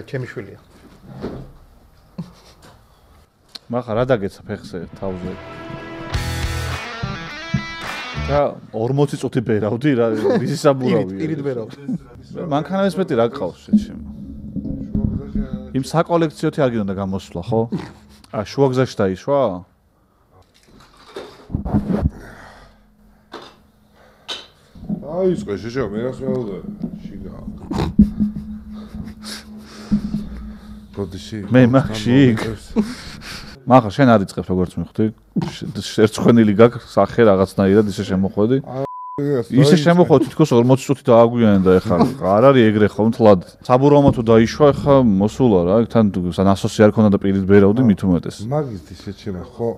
ჩემი შვილია. მახა რა დაგეცა ფეხზე თავზე? და 40 წუთი ბერავდი რა ისი საბურავია. პირით ბერავდი. მანქანავის მეტი რა გყავს შეჩემ. იმ საკოლექციოთი არ გინდა გამოსვლა, ხო? შუაგზაში დაიშვა? აი ის შეშო მე რას მეუბნე? შიგა. პროდიუსი. მე მახშიგ. მახა შენ არ იწყებს როგორც მივხვდი? ერთხვენილი გაქვს სახე რაღაცნაირად ისე შემოხვედი. ისე შემოხვედი თითქოს 40 წუთი დააგვიანდა ეხლა. არ არის ეგრე ხო მთლად. საბურავმა თუ დაიშვა ეხლა მოსულა რა. თან ნასოსი არ ქონდა და პირით ბერავდი მით უმეტეს. მაგითი შეჩემა ხო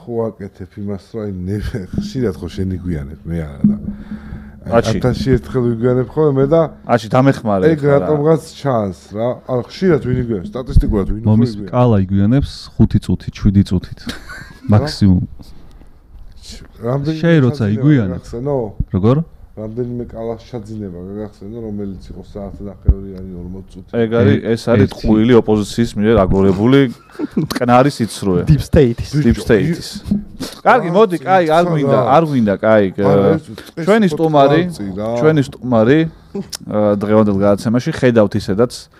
ვაკეთებ იმას რომ აი ნე ხშირად ხო შენი გვიანებ მე არა და ათასი ერთხელ ვიგვიანებ ხოლმე მე და აში დამეხმარე ეგ რატომღაც ჩანს რა ან ხშირად ვინ იგვიანებს სტატისტიკურად ვინ მომის კალა იგვიანებს 5 წუთით 7 წუთით მაქსიმუმ რამდენი შენ როცა იგვიანებს როგორ რამდენიმე კალას ჩაძინება გაგახსენო რომელიც იყო საათნახევრიანი 40 წუთი ეგ არის ეს არის ტყუილი ოპოზიციის მიერ აგორებული ტკნარი სიცრუე deep state-ის კარგი მოდი კაი არ გვინდა კაი ჩვენი სტუმარი დღევანდელ გადაცემაში ხედავთ ისედაც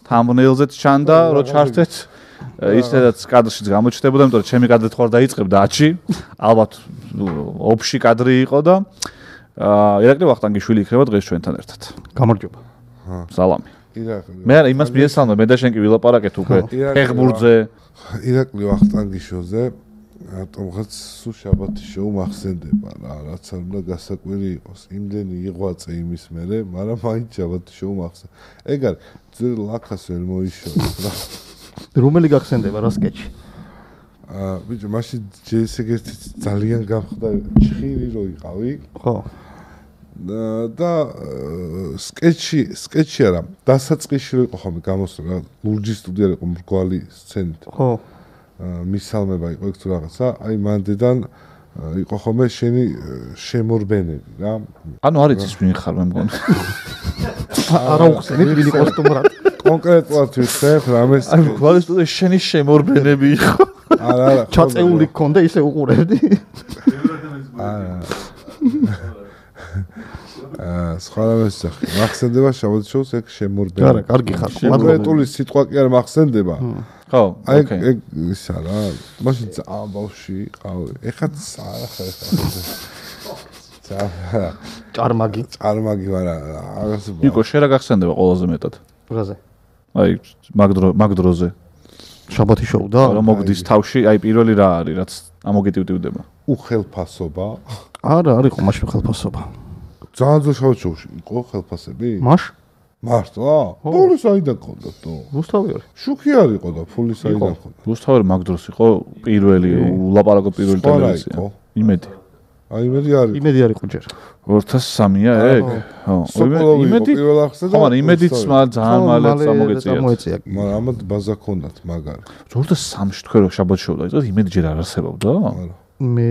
thumbnail-ზეც ჩანდა რო ჩართეთ ისედაც კადრშიც გამოჩნდებოდა იმიტომ რომ ჩემი კადრით ხარ დაიწყებდა აჩი ალბათ ოფში კადრი იყო და ირაკლი ვახტანგიშვილი იქნება დღეს ჩვენთან ერთად. გამარჯობა. სალამი. მე იმას მიესალმე, მე და შენ კი ვილაპარაკეთ უკვე ფეხბურთზე. ირაკლი ვახტანგიშოზე რატომღაც სულ შაბათი შოუ მახსენდება რა, რაც არ უნდა გასაკვირი იყოს. იმდენი იღვაწე იმის მერე, მაგრამ მაინც შაბათი შოუ მახსენდება. ეგ არის ძველ ლაქას ვერ მოიშოვა რა. რომელი გახსენდება რა სკეჩი? ბიჭო, მაშინ ჯესეგეთი ძალიან გამხდა ჩხირი რო იყავი. ხო. და სკეჩი არა, დასაწყისში რო იყო ხოლმე გამოსვლა რა, ლურჯი სტუდია იყო მრგვალი სცენით. ხო. მისალმება იყო ეგ თუ რაღაცა, აი მანდედან იყო ხოლმე შენი შემორბენები რა. ანუ არ იცის ვინ ხარ მე მგონი. არა უხსენით ვინ იყო სტუმრად. კონკრეტულად ვიხსენებ რამეს. აი მრგვალი სტუდია შენი შემორბენები იყო. არა ჩაწეული გქონდა ისე უყურებდი სხვა რამეს მახსენდება შაბათი შოუს ეგ შემორბენა არა კარგი ხარ კონკრეტული სიტყვა კი არ მახსენდება ხო აი ეგ ისა რა მაშინ ბავში ყავი ეხლა არა ჭარმაგი ვარა იკო შენ რა გახსენდება ყველაზე მეტად რაზე აი მაგდროზე შაბათი შოუ და რა მოგდის თავში აი პირველი რა არის რაც ამოგეტივდება უხელფასობა არა არ იყო მაშინ ხელფასობა ძალიან ძველ შაბათი შოუში იყო ხელფასები მართლა ფული საიდან ყავდა თო რუსთავი არის შუქი არ იყო და ფული საიდან ყავდა რუსთავი მაგდროს იყო პირველი ულაპარაკო პირველი ტელევიზია იმედი აი იმედი არ იყო ჯერ 2003-ია ეგ ხო იმედი პირველ ახსენე ხო მაგრამ იმედიც ძალიან მალე წამოეწია მაგრამ ამათ ბაზა ქონდათ მაგარი 2003-ში თქვენ რო შაბათი შოუ დაიწყეთ იმედი ჯერ არ არსებობდა მე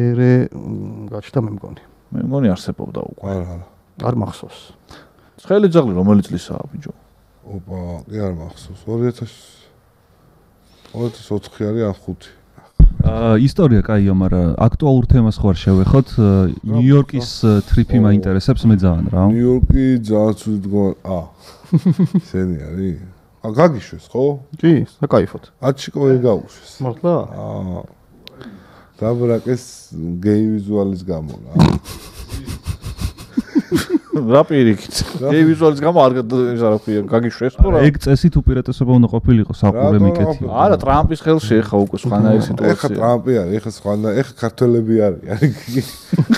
გაჩნდა მე მგონი არსებობდა უკვე არა არ მახსოვს ცხელი ძაღლი რომელი წლისაა ბიჭო ოპა კი არ მახსოვს 2004 არის ან 5 ისტორია კაია, მაგრამ აქტუალურ თემას ხარ შევეხოთ. ნიუ-იორკის ტრიპი მაინტერესებს მე ძალიან რა. ნიუ-იორკი ძალიან ცუდი დგომა. სენი არის? გაგიშვეს ხო? კი, საკაიფოდ. აჩიკო ვერ გაუშვეს. მართლა? დაბრაკეს გეი ვიზუალის გამო რა. რა პირიქით? გეი ვიზუალის გამო არ გაგიშვეს ხო რა? ეგ წესით უპირატესობა უნდა ყოფილიყო საყურე მიკეთი. არა, ტრამპის ხელში ეხა უკვე სხვანაირი სიტუაცია. ეხა ტრამპი არის, ეხა სხვანა, ეხა ქართველები არის.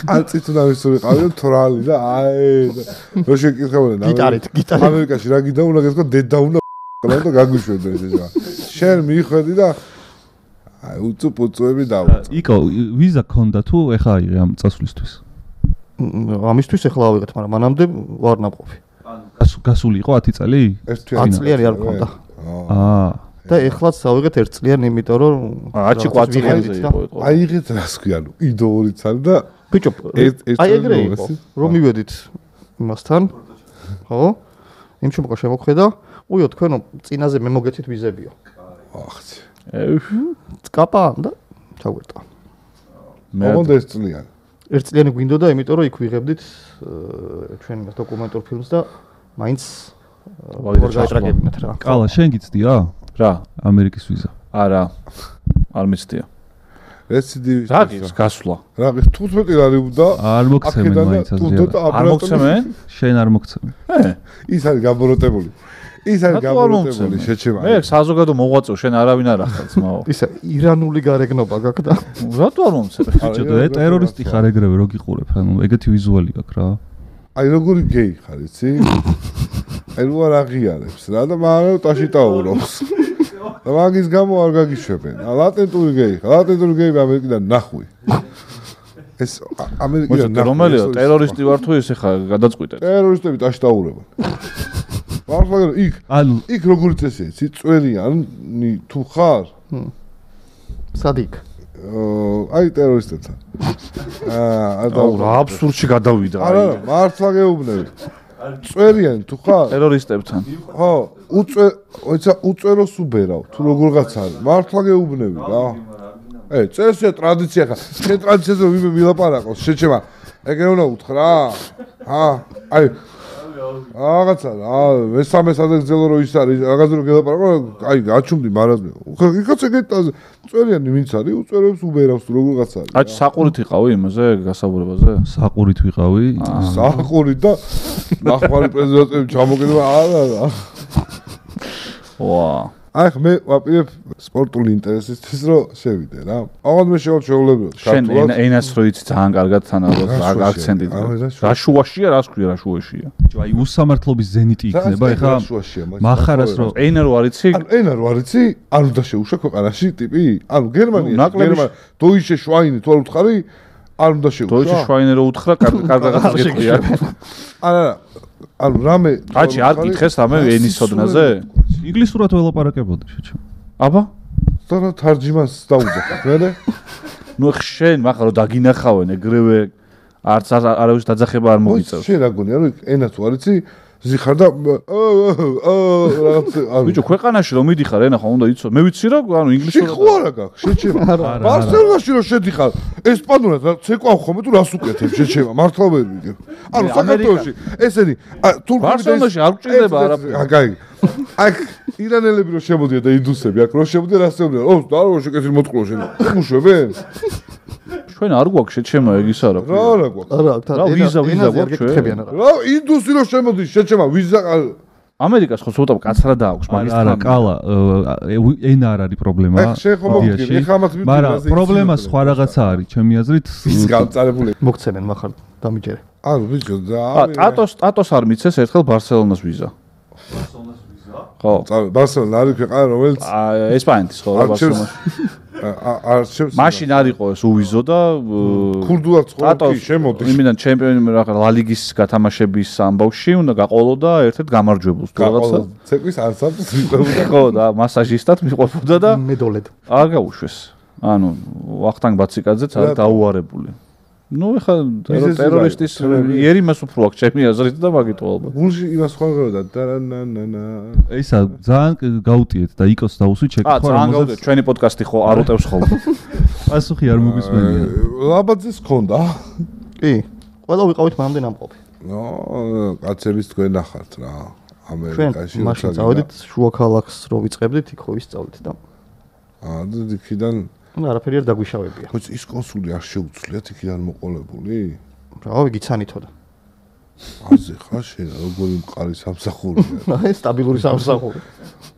ყალწით უნდა ვისურიყავი თრალი და რო შეკითხებოდნენ გიტარით. ამერიკაში რა გიდა უნდა გეთქო დედა უნდა და გაგვიშვედო ესე. შენ მიხვედი და აი უწუპუწუები დავუწა. იკო ვიზა ქონდა თუ ეხა აი ამ წასვლისთვის? ამისთვის ახლა ავიღეთ, მაგრამ მანამდე ვარ ნაყოფი. გასული იყო 10 წელი? 10 წლიანი არ მქონდა. და ეხლაც ავიღეთ 1 წლიანი, იმიტომ რომ აჩი 4 წლიანი იყო. აიღეთ რას ქვია, იდო 2 წელი და ბიჭო, აი ეგრე იყო, რომ მივედით იმასთან. ხო? იმ შემოყა შემოხედა, უიო თქვენო წინაზე მე მოგეცით ვიზებიო. ახცი. წკაპა და ჩაგვერტყა. მომდ ეს წლიანი. ერთ წლიანი გვინდოდა, იმიტომ რომ იქ ვიღებდით ჩვენ დოკუმენტურ ფილმს და მაინც ვაგიტრაგებინათ რა. კალა შენ გიცდია? რა? ამერიკის ვიზა. არა. არ მიცდია. რეციდივის რაგის გასვლა. რაგის 15 ლარი უნდა არ მოგცემენ მაინც ასე. არ მოგცემენ? შენ არ მოგცემენ. ის არის გაბოროტებული. ის არის გაბოროტებული შეჩება. მე საზოგადო მოღვაწეო, შენ არავინ არ ახალ ძმაო. ისა ირანული გარეგნობა გაქვს და რატო არ მომცემენ? ბიჭო, ტერორისტი ხარ ეგრევე რო გიყურებ, ანუ ეგეთი ვიზუალი გაქვს რა. აი როგორი გეი ხარ იცი? აი რო არ აღიარებს რა და მაგრამ ტაში ტაურობს. და მაგის გამო არ გაგიშვებენ. ლატენტური გეი ხარ, ლატენტური გეი ამერიკიდან ნახვი. ეს ამერიკიდან ნახვი. რომელია ტერორისტი ვარ თუ ესე ხარ გადაწყვიტეთ? ტერორისტები ტაში ტაურებენ. მაგრამ იქ როგორი წესია, იცი? წვერიანი თუ ხარ? სადიქ. აი ტერორისტებთან. რა აბსურდში გადავიდა. არა, მართლა გეუბნები. წვერიანი თუ ხარ? ტერორისტებთან. ხო, უწეროს უბერავ, თუ როგორღაც არის. მართლა გეუბნები რა. წესია ტრადიცია ხარ. შენ ტრადიციაზე ვინმე მილაპარაკოს, შეჩემა. ეგ ეუნა უთხრა? აი რაღაცა მესამე სადაგზელო რო ის არის რაღაცა რო გელაპარაკო აი გაჩუმდი მარადმე იქაც ეგეთაზე წვერიანი ვინც არის უწერებს უბერავს როგორღაც არის აი საყურით იყავი იმაზე გასაუბრებაზე საყურით ვიყავი საყურით და ნახვარი პრეზიდენტები ჩამოგედება არა ვა აი მე ვაპირებ სპორტული ინტერესისთვის რომ შევიდე რა აღარ მე შეუძლებელია შენ ენას რო იცი ძალიან კარგად თან ალბათ აქცენტით რა შუაშია რას ქვია რა შუაშია ბიჭო აი უსამართლობის ზენიტი იქნება ეხა მახარას რო ენა რო არიცი ენა რო არიცი არ უნდა შეუშვა ქვეყანაში ტიპი ანუ გერმანია დოიშე შვაინი თუ არ უთხარი არ უნდა შეუშვა დოიშე შვაინი რო უთხრა კარგად გეტყვია არა ანუ რამე აჩი არ გითხეს რამე ენის სოდნაზე ინგლისურად ველაპარაკებოდი შეჩო აბა და თარჯიმანს დაუძახოთ მე ნუ შენ მაგ რო დაგინახავენ ეგრევე არც არავის დაძახება არ მოგიწევს შენ რა გონია რომ ენა თუ არიცი ზიხარ და ბიჭო ქვეყანაში რომ მიდიხარ ენა ხო უნდა იცო მე ვიცი რა ანუ ინგლისურად ხო არა გაქვს შეჩება ბარსელონაში რომ შედიხარ ესპანურად რა ცეკვავ ხოლმე თუ რას უკეთებ შეჩება მართლა ვერ ვიგებ ანუ საქართველოში ესენი თურქები ბარსელონაში არ გჭირდება არაფერი კაი აქ ირანელები რო შემოდიან და ინდუსები აქ რო შემოდიან რა შეუძლია ო და რო შეკეთილი მოტყლო შენ უშვებენ ჩვენ არ გვაქვს შეჩემა ეგ ის არა რა გვაქვს რა ვიზა გვაქვს ჩვენ რა ინდუსი რო შემოდის შეჩემა ვიზა ამერიკას ხო ცოტა კაცრად აქვს მაგის არა კალა ენა არ არის პრობლემა მაგრამ პრობლემა სხვა რაღაცა არის ჩემი აზრით ის გამწარებული მოგცემენ מחარ დამიჯერე ანუ ბიჭო და ტატოს არ მიცეს ერთხელ ბარსელონას ვიზა ხო ბარსელონა არის ქვეყანა რომელიც ესპანეთის ხო ბარსელონაში მაშინ არ იყო ეს უვიზო და ქურდულად ცხოვრობ შემოდის იმიდან ჩემპიონი რა ლა ლიგის გათამაშების ამბავში უნდა გაყოლოდა ერთ-ერთ გამარჯვებულს თუ რაღაცა ცეკვის ანსამბლს მიყვებოდა ხო და მასაჟისტად მიყვებოდა და მედოლედ არ გაუშვეს ანუ ვახტანგ ბაციკაძეც არის დაუარებული ну ეხა ტერორისტის იერიმას უფრო აქვს ჩემი აზრით და მაგიტო ალბათ გულში იმას ხვალგავდა დარანანანა ისა ძალიან გაუტიეთ და იკოს დაუსვით შეკითხვა ძალიან გაუტიეთ ჩვენი პოდკასტი ხო არ უტევს ხოლმე პასუხი არ მოგვისმენია ლაბაძეს ქონდა კი ყველა ვიყავით მამდე ნამყოფი ნო კაცების თქვენ ნახართ რა ამერიკაში მაშინ წავედით შუა ქალაქს რო ვიწყებდით იქ ხო ვისწავლით და და იქიდან არაფერი არ დაგვიშავებია. ხო ის კონსული არ შეუძლიათ იქიდან მოყოლებული? რა ვიცანითო და. აზე ხარ შენ როგორი მყარი სამსახურია? აი სტაბილური სამსახური.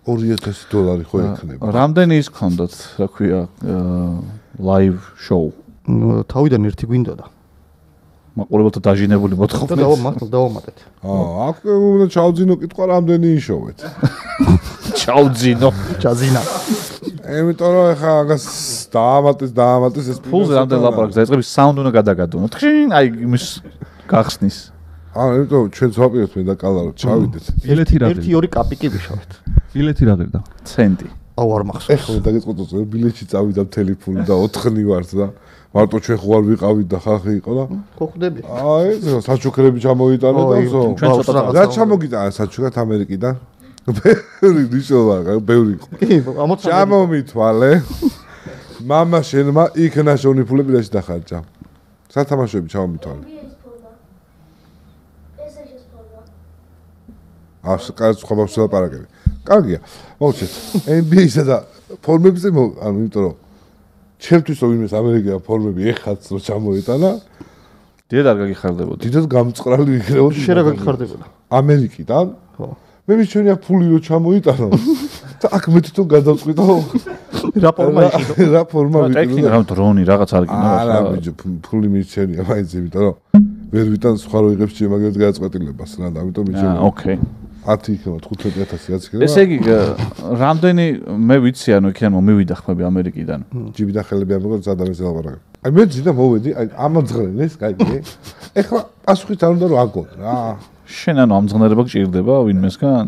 $2000 ხო ექნება. რამდენი ის ქონდათ, რა ქვია, live show? თავიდან ერთი გვინდოდა. მაყურებელთა დაჟინებული მოთხოვნით. დავამატეთ. აქ უნდა ჩავძინო კითხვა რამდენი იშოვეთ. ჩაძინა. იმიტომ რომ ეხა აგას დაამატეს ეს ფულზე რამდენი ლაპარაკს დაიწყებს საუნდ უნდა გადაგადონოთ. ხინ აი იმის გახსნის. იმიტომ ჩვენ ვაპირებთ მე და კალა რომ ჩავიდეთ. ბილეთი რა ღირდა? 1-2 კაპიკი ვიშავეთ. ბილეთი რა ღირდა? ცენტი. აუ არ მახსოვს. ეხლა დაგეწყოთ ბილეთში წავიდა მთელი ფული და 4 ვართ და მარტო ჩვენ ხო არ ვიყავით და ხალხი იყო და ხო ხვდები. აი საჩუქრები ჩამოიტანა და ზო. რა ჩამოგიტანა საჩუქრად ამერიკიდან? ბევრი ნიშნობა, ბევრი იყო. კი, ამოწმე. ჩამომითვალე. მამა შენმა იქ ნაშოვნი ფულები რაში დახარჯა? სათამაშოები ჩამომითვალე. კაც სხვა ბავშვს ლაპარაკები. კარგია. მოვჩეთ. NBA-სა და ფორმებზე ანუ იმიტომ რომ ჩემთვის რომ იმეს ამერიკა ფორმები ეხაც რომ ჩამოიტანა, დიდად გაგიხარდებოდი. დიდად გამწყრალი იქნებოდი. შენ რა გაგიხარდებოდა? ამერიკიდან? ხო. მე მიჩვენია ფული რომ ჩამოიტანო. და აქ მე თვითონ გადავწყვიტო. რა ფორმა იყიდო? რა ფორმა ვიყიდო? ტექნიკა რა დრონი რაღაც არ გინდა. არა, ბიჭო, ფული მიჩვენია მაინც იმიტომ რომ ვერ ვიტან სხვა რო იღებს ჩემ მაგერად გადაწყვეტილებას რა, ამიტომ მიჩვენია. ოკეი. 10 იქნება 15000 იქნება. ესე იგი რამდენი მე ვიცი ანუ იქიდან მომივიდა ხმები ამერიკიდან. ჯიბიდან ხელები ამბობ ადამიანს ელაპარაკებ. აი მე ძინა მოვედი, აი ამოძღრენეს, კაი. ეხლა პასუხით არ უნდა რომ აგონ რა. შენ ანუ ამძღნელება გჭირდება ვინმესგან?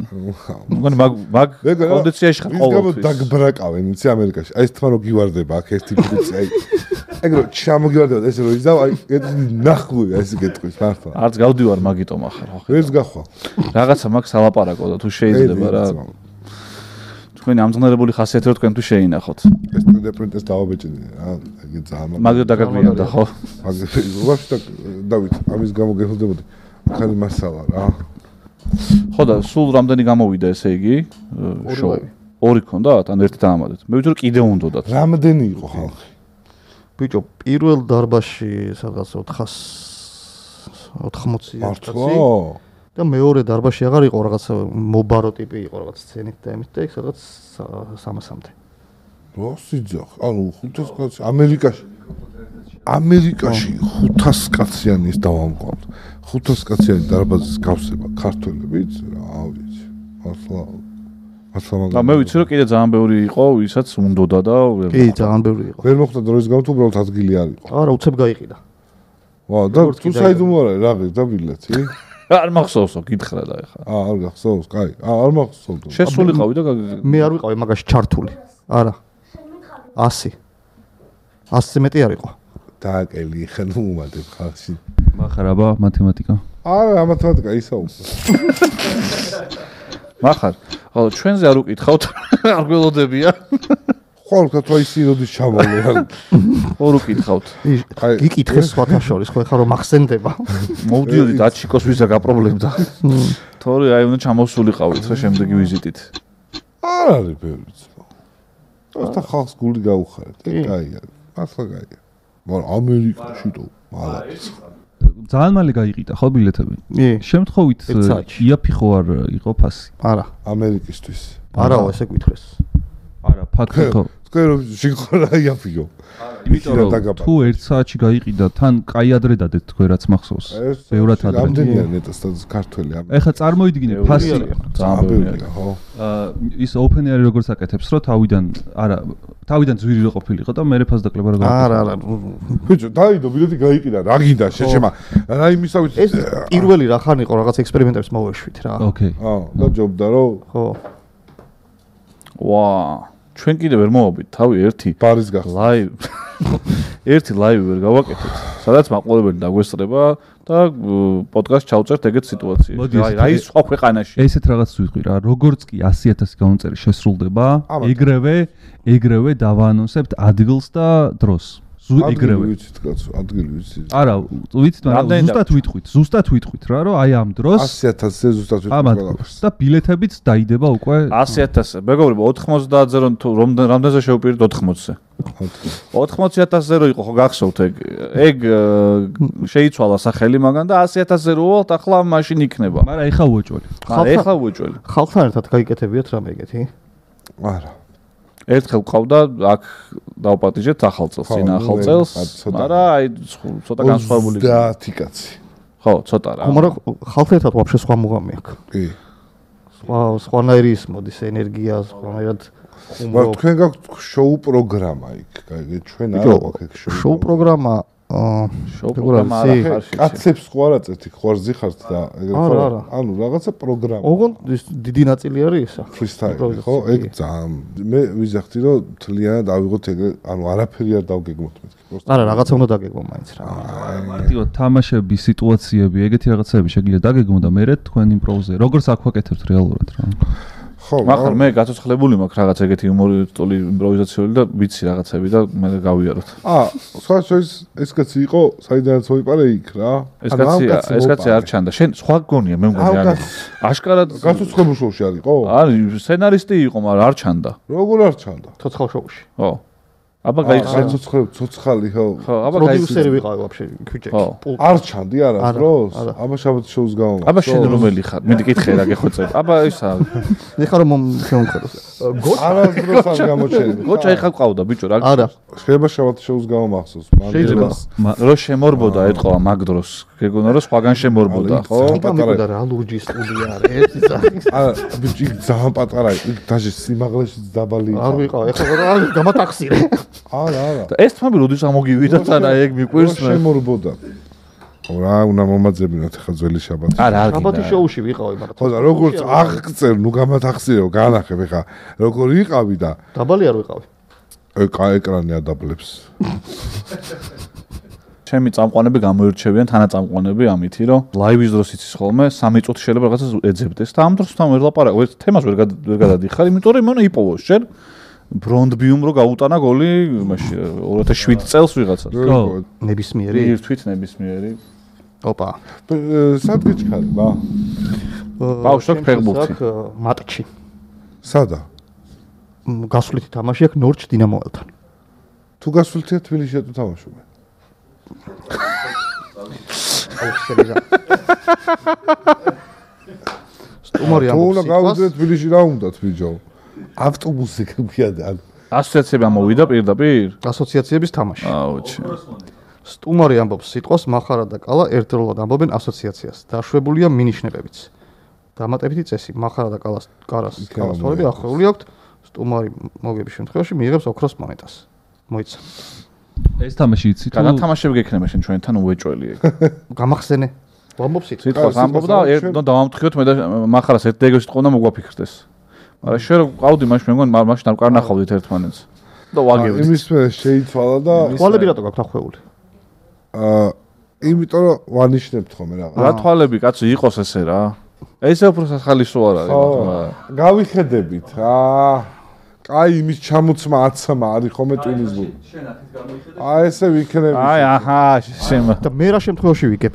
მგონი მაგ კონდიციაში ხარ ყოველთვის. ის გამო დაგბრაკავენ იცი ამერიკაში. აი ეს თქმა რომ გივარდება აქ ერთი ფიცი აი. ეგ რომ ჩამოგივარდება ეს რომ იზავ აი ნახული ესე გეტყვის მართლა. არც გავდივარ მაგიტომ ახლა. ვერც გახვალ. რაღაცა მაგ სალაპარაკო და თუ შეიძლება რა. თქვენი ამძღნელებული ხასიათი რო თქვენ თუ შეინახოთ. ეს პრინტეს დავაბეჭდი რა. ეგ ძალიან მაგდო დაგაგვიანდა ხო? მაგ ვაფშე დავით ამის გამო გეხვდებოდი. ხალი მასალა რა. ხო და სულ რამდენი გამოვიდა ესე იგი? ორი ქონდათ? ან ერთი დაამატეთ. მე ვიცი რომ კიდე უნდათ. რამდენი იყო ხალხი? ბიჭო, პირველ დარბაზში სადღაც 480 მართლა? და მეორე დარბაზში აღარ იყო რაღაცა მობარო ტიპი იყო რაღაც სცენით და ამით და იქ სადღაც 300-მდე. როსიძახ, ანუ 500 კაცი ამერიკაში 500 კაციანის დავამყავთ. 500 კაციანი დარბაზის გავსება ქართველებიც რა ვიცი. მართლა მე ვიცი რომ კიდე ძალიან ბევრი იყო, ვისაც უნდოდა და კი, ძალიან ბევრი იყო. ვერ მოხდა დროის გამო თუ უბრალოდ ადგილი არ იყო. არა, უცებ გაიყიდა. ვა, და თუ საიდუმლო არა, რა ღირს და ბილეთი? არ მახსოვსო, გითხრა და ეხლა. არ გახსოვს, კაი. არ მახსოვს. შესულიყავი და მე არ ვიყავი მაგაში ჩართული. არა. 100. 100-ზე მეტი არ იყო. დააკელი ხან უმადებ ხალხში. მახარაბა მათემატიკა. არა, მათემატიკა ისაუბრა. მახარ. ხო, ჩვენზე არ უკითხავთ, არ გველოდებია. ხო, თქვა ისი როდის ჩამოვლე. ხო, უკითხავთ. გიკითხეს სხვათა შორის, ხო ეხლა რომ ახსენდება. მოვდიოდი დაჩიკოს ვიზა გაპრობლემდა. თორე აი უნდა ჩამოსულიყავით რა შემდეგი ვიზიტით. არ არის ბევრი ძმა. და ხალხს გული გაუხარეთ. კაია. ახლა კაია. მაგრამ ამერიკაში თუ მალაც ძალიან მალე გაიყიდა ხო ბილეთები? შემთხვევით იაფი ხო არ იყო ფასი? არა. ამერიკისთვის. არაო, ესე გითხრეს. არა, ფაქტი ხო. თქვენ რომ შეგხარა იაფიო. იმიტომ რომ თუ 1 საათში გაიყიდა, თან კაი ადრე დადეთ თქვენ რაც მახსოვს. ბევრად ადრე. რამდენია ნეტოსთან ქართველი ამ. ეხლა წარმოიდგინე ფასი ძალიან ბევრია, ხო. ის ოპენერი როგორც აკეთებს, რომ თავიდან ძვირი რო ყოფილიყო და მერე ფასდაკლება რა გააკეთა. არა. ბიჭო, დაიდო ბილეთი გაიყიდა, რა გინდა შეშემა. რა იმისავით ეს პირველი რა ხან იყო რაღაც ექსპერიმენტებს მოვეშვით რა. ოკეი. და ჯობდა რო? ხო. ვა. ჩვენ კიდე ვერ მოვაბით თავი ერთი ბარის გახსნა. ლაივ. ერთი ლაივი ვერ გავაკეთეთ. სადაც მაყურებელი დაგვესწრება და პოდკასტ ჩავწერთ ეგეთ სიტუაციებში. რა ის სხვა ქვეყანაში. ესეთ რაღაც ვიყვი რა, როგორც კი 100,000 გამომწერი შესრულდება, ეგრევე დავაანონსებთ ადგილს და დროს. ეგრევე ვიცით კაცო, ადგილი ვიცით. არა, ვიცით, მაგრამ ზუსტად ვიტყვით რა, რომ აი ამ დროს 100,000-ზე ზუსტად ვიტყვით. და ბილეთებიც დაიდება უკვე 100,000. მეგობრებო, 90-ზე რამდენზე შევპირდით 80-ზე. 80,000-ზე რო იყო ხო გახსოვთ ეგ შეიცვალა სახელი მაგან და 100,000-ზე რო ვალთ ახლა მაშინ იქნება. მაგრამ ეხა უეჭველი. ეხლა უეჭველი. ხალხთან ერთად გაიკეთებიათ რამე ეგეთი? არა. ერთხელ ყავდა აქ დავპატიჟეთ ახალწელს, წინა ახალწელს, მაგრამ აი ცოტა განსხვავებული. 30 კაცი. ხო, ცოტა რა. ხო, მაგრამ ხალხთან ერთად ვაფშე სხვა მუღამი აქვს. კი. სხვანაირი ის მოდის ენერგია, სხვანაირად მაგრამ თქვენ გაქვთ შოუ პროგრამა იქ, კაი, ჩვენ არ აქვს ეგ შოუ პროგრამა. კაცებს ხო არ აწევთ იქ ხوارზი ხართ და არა. ანუ რაღაცა პროგრამა. ოღონდ დიდი ნაწილი არის ისა. ფრისტაილი ხო? ეგ ძალიან მე ვიზახდი რომ თლიანად ავიღოთ ეგ ანუ არაფერი არ დავგეგმოთ მეთქი. არა, რაღაცა უნდა დაგეგმო მაინც რა. მარტივად თამაშები, სიტუაციები, ეგეთი რაღაცები შეგიძლიათ დაგეგმო და მერე თქვენ იმპროვიზე. როგორც აქვაკეთებთ რეალურად რა. მაგრამ მე გაცოცხლებული მაქვს რაღაც ეგეთი იუმორისტული იმპროვიზაციული და ვიცი რაღაცები და მე გავიაროთ. სხვა ეს კაცი იყო, საიდანაც მოიპარე იქ რა. ეს კაცი არ ჩანდა. შენ სხვა გონია მე მგონი არ. აშკარად გაცოცხლებულ შოუში არ იყო? არის, სცენარისტი იყო, მაგრამ არ ჩანდა. როგორ არ ჩანდა? ცოცხალ შოუში. ხო. აბა გაიხსნა ცოცხალი ხო. ხო, აბა პროდიუსერი ვიყავი ვაფშე ქუჩაში. არ ჩანდი არასდროს? აბა შაბათ შოუს გამომაქვს. აბა შენ რომელი ხარ? მე გითხე რა გეხვეწებ. აბა ისა. ეხლა რომ შემოხედოს. გოჩა არასდროს არ გამოჩენილი. გოჩა ეხლა ყავდა ბიჭო რა. არა. შეიძლება შაბათ შოუს გამომახსოვს. შეიძლება რო შემორბოდა ეთყვა მაგ დროს. გეგონა რომ სხვაგან შემორბოდა, ხო? პატარა რა ლურჯი სტუდია არის ერთი წელი. არა, ბიჭი ძალიან პატარა იქ დაჟე სიმაღლეშიც დაბალი იყო. არ ვიყავ, ეხლა რა გამატაქსირე. არა. ეს თმები როდის ამოგივიდა თან აი ეგ მიყვირს მე. შემორბოდა. რა უნდა მომაძებინოთ ახლა ძველი შაბათი. არა, არ გინდა. შაბათის შოუში ვიყავი, მაგრამ ხო და როგორც აღწერ, ნუ გამათახსირეო, განახებ ახლა. როგორ იყავი და დაბალი არ ვიყავი. ეკრანი ადაბლებს. ჩემი წამყვანები გამოირჩევიან თანაწამყვანები ამითი, რომ ლაივის დროს იცის ხოლმე 3 წუთი შეიძლება რაღაცას ეძებდეს და ამ დროს თან ვერ ლაპარაკ, ვერ თემას ვერ გადადიხარ, იმიტომ რომ მე იპოვოს შენ ბრონდბიუმ რო გაუტანა გოლი იმაში 2007 წელს ვიღაცას. ხო. ნებისმიერი? თვით ნებისმიერი. ოპა. სად გიჩქარი, ბა? ბავშვი ფეხბურთი. მატჩი. სადა? გასვლითი თამაში აქვს ნორჩ დინამოელთან. თუ გასვლითია თბილისში თუ თამაშობ? სტუმარი ამბობს. თუ უნდა გავუძვე თბილისში რა უნდათ ბიჭო? ავტობუსზე გიადან. ასოციაციები ამოვიდა პირდაპირ? ასოციაციების თამაში. აუჩი. სტუმარი ამბობს სიტყვას, მახარა და კალა ერთდროულად ამბობენ ასოციაციას. დაშვებულია მინიშნებებიც. დამატებითი წესი, მახარა და კალას თვალები ახვეული აქვთ. სტუმარი მოგების შემთხვევაში მიიღებს ოქროს მონეტას. მოიცა. ეს თამაში იცი თუ გადათამაშები გექნება შენ ჩვენთან უეჭველი ეგ. გამახსენე. ვამბობ სიტყვას ამბობ და დავამტყიოთ მე და მახარას ერთ დეგოს სიტყვა და მოგვაფიქრდეს. მაგრამ შენ რო ყავდი მაშინ მე მგონი მაშინ არ კარნახავდით ერთმანეთს. და ვაგებდით. იმის მე შეიცვალა და თვალები რატო გაქვთ ახვეული? იმიტომ რომ ვანიშნებთ ხოლმე რაღაც. რა თვალები კაცო იყოს ესე რა. ესე უფრო სახალისო არ არის. გავიხედებით რა. კაი იმის ჩამოცმა 10-მა არის ხოლმე ტვინიზმი. შენ ახით გამოიხედე. ესე ვიქნები. აჰა, შენ. და მე რა შემთხვევაში ვიგებ?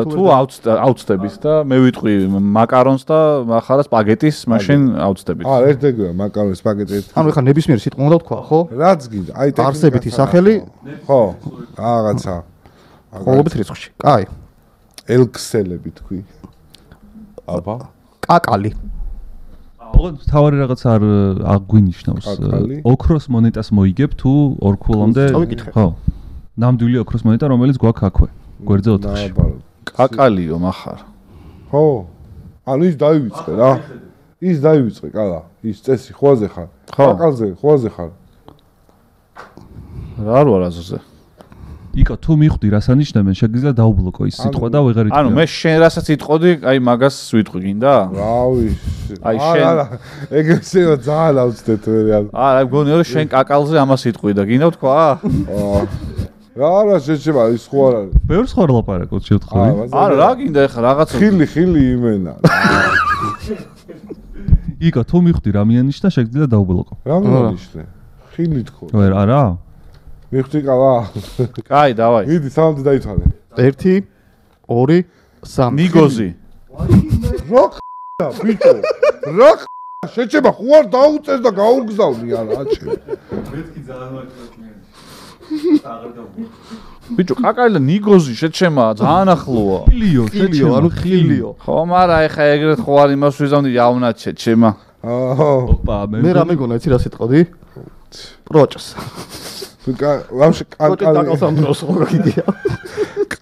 თუ აუცდებით და მე ვიტყვი მაკარონს და ახლა სპაგეტის, მაშინ აუცდებით. ერთ დეგია მაკარონის სპაგეტი. ანუ ეხლა ნებისმიერი სიტყვა უნდა თქვა, ხო? რაც გინდა. აი ტექნიკა. არსებითი სახელი. ხო. რაღაცა. ყოველობით რიცხვში. კაი. ელქსელები თქვი. აბა. კაკალი. ოღონდ თავარი რაღაც არ აგვინიშნავს. ოქროს მონეტას მოიგებ თუ ორქულამდე. ხო. ნამდვილი ოქროს მონეტა რომელიც გვაქვს აქვე. გვერდზე ოთახში. კაკალიო מחარ. ხო. ანუ ის დაივიწყე რა. ის დაივიწყე, კალა. ის წესი ხوازე ხარ. კაკალზე, ხوازე ხარ. რა ვარ აზრზე. იკო თუ მიხვდი რას ანიშნებენ, შეგიძლია დაუბლოკო ის სიტყვა და ვეღარ იტყვი. ანუ მე შენ რასაც იტყოდი, აი მაგას ვიტყვი, გინდა? რავი. აი შენ ეგრესიო ძალიან აუცდეთ მე რა. აი გონი რომ შენ კაკალზე ამას იტყვი და გინდა თქვა? რა შეჭება ის ხო არ არის. ბევრს ხარ ლაპარაკობ შევთხოვი. არა რა გინდა ეხლა რაღაც ხილი იმენა. იკო თუ მიხვდი რა მიანიშნა, შეგიძლია დაუბლოკო. რა მიანიშნე? ხილი თქო. არა? მიხვდი კალა. კაი, დავაი. მიდი სამამდე დაითვალე. 1 2 3 ნიგოზი. რა ბიჭო. რა შეჭება ხო არ დაუწეს და გაუგზავნი არა აჩე. მეთქი ძალიან მაგარი. ბიჭო, კაკალი და ნიგოზი შეჩემა ძალიან ახლოა. ხილიო, ანუ ხილიო. ხო, მაგრამ ეხა ეგრეთ ხო არ იმას ვიზამდი იავნად შეჩემა. ოპა, მე რა მეგონა იცი რა სიტყოდი? პროჭს. ვამში კანკალი.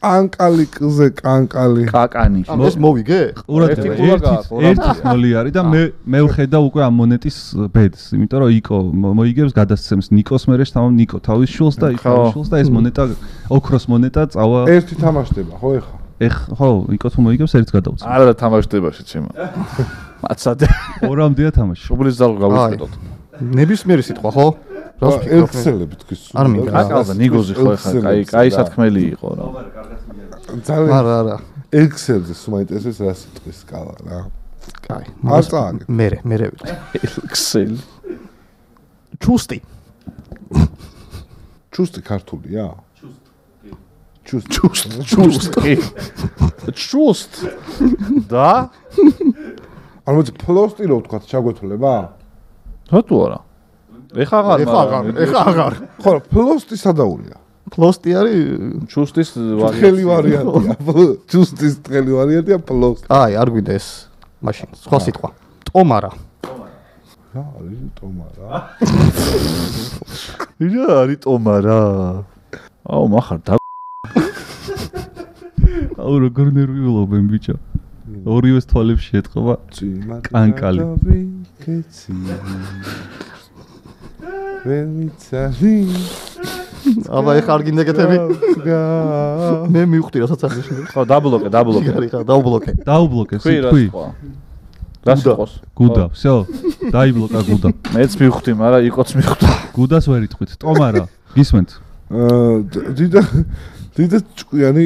კანკალი კზე კანკალი. კაკანი. ეს მოვიგე? ერთი ნოლი არის და მე ვხედა უკვე ამ მონეტის ბედს, იმიტომ რომ იკო მოიგებს გადასცემს ნიკოს მერე თავი ნიკო თავის შულს და შულს და ეს მონეტა ოქროს მონეტა წავა. ერთი თამაშდება ხო ეხა? ხო, იკო თუ მოიგებს ერთს გადავწევ. არა თამაშდება შეჩემა. მაცადე. ორამდეა თამაში. შუბლის ძალო გავიხდოთ. ნებისმიერი სიტყვა ხო? ელქსელები თქვი. არ მინდა. კაკალზე ნიგოზი ხო ეხა კაი სათქმელი იყო რა. ძალიან არა. ელქსელზე სულ მაინტერესებს რა სიტყვის კალა რა. კაი. არ წააგე. მე ქსელი. ჩუსტი. ჩუსტი ქართულია? ჩუსტი. და არ მოდი ფლოსტი რო ვთქვა ჩაგვეთვლება? რატო არა? ეხა აღარ. ხო, ფლოსტი სადაურია. ფლოსტი არის ჩუსტის თხელი ვარიანტია. ჩუსტის თხელი ვარიანტია ფლოსტი. აი, არ გვიდა ეს მაშინ. სხვა სიტყვა. ტომარა. რა არის ტომარა? რა არის ტომარა? აუ, מחר და აუ როგორ ნერვიულობენ ბიჭო. ორივეს თვალებში ეთყობა კანკალი. აბა ეხა არ გინდა კეთები? მე მივხვდი რასაც აღნიშნე. ხო, დაბლოკე. დაუბლოკე, თქვი. რა სიტყვის? გუდა, всё. დაიბლოკა გუდა. მეც მივხვდი, მაგრამ იყოც მივხვდა. გუდას ვერ იტყვით. ტომარა. გისმენთ? დიდა ჭკვიანი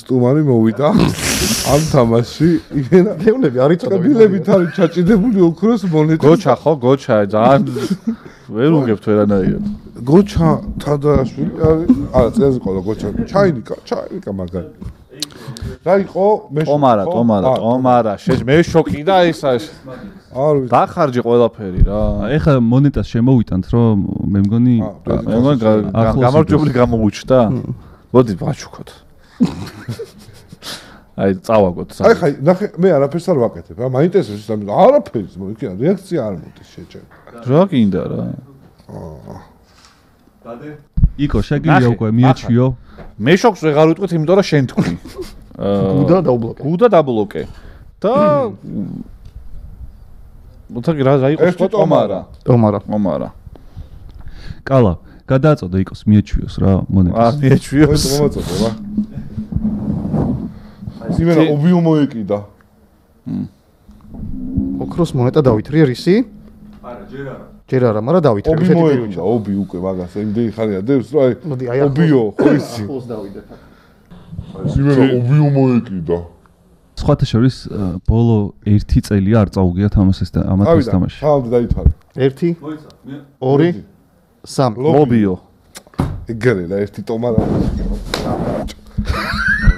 სტუმარი მოვიდა ამ თამაში. იგენა გეუნები არ იწოდა. კაბილებით არის ჩაჭიდებული ოქროს მონეტა. გოჩა ხო, ძალიან ვერ უგებთ ვერანაირად. გოჩა თადარაშვილი არის. არა, წელს ყოლა გოჩა. ჩაინიკა მაგარი. რა იყო? ტომარა. მე შოკი და ის არ ვიცი. დახარჯი ყველაფერი რა. ეხა მონეტას შემოვიტანთ, რომ მე მგონი გამარჯვებული გამოუჩნდა. მოდი ვაჩუქოთ. აი, წავაგოთ. აი ხაი, ნახე, მე არაფერს არ ვაკეთებ. მაინტერესებს ამ არაფერს, მოიქნა რეაქცია არ მოდის შეჭერა. რა გინდა რა? იკო, შეგიძლია უკვე მიეჩვიო. მე შოქს ვეღარ ვიტყვით, იმიტომ რომ შენ თქვი. გუდა დაბლოკე. და მოთაგი რა იყო ტომარა. კალა, გადააწოდე იკოს მიეჩვიოს რა მონეტას. მიეჩვიოს. მომაწოდე რა. სიმენა ობიო მოეკიდა. ოქროს მონეტა დავითრია რისი? ჯერ არა, მაგრამ დავითრია. ობი მოეკიდა, ობი უკვე მაგას იმდენი ხანია დევს, რა აი ობიო, ხო ისი. ახლოს დავიდეთ. სიმენა ობიო მოეკიდა. სხვათა შორის ბოლო 1 წელი არ წაუგიათ ამას თამაში. თავი დაითვალე. 1 2 3 ლობიო. ეგრე რა ერთი ტომარა.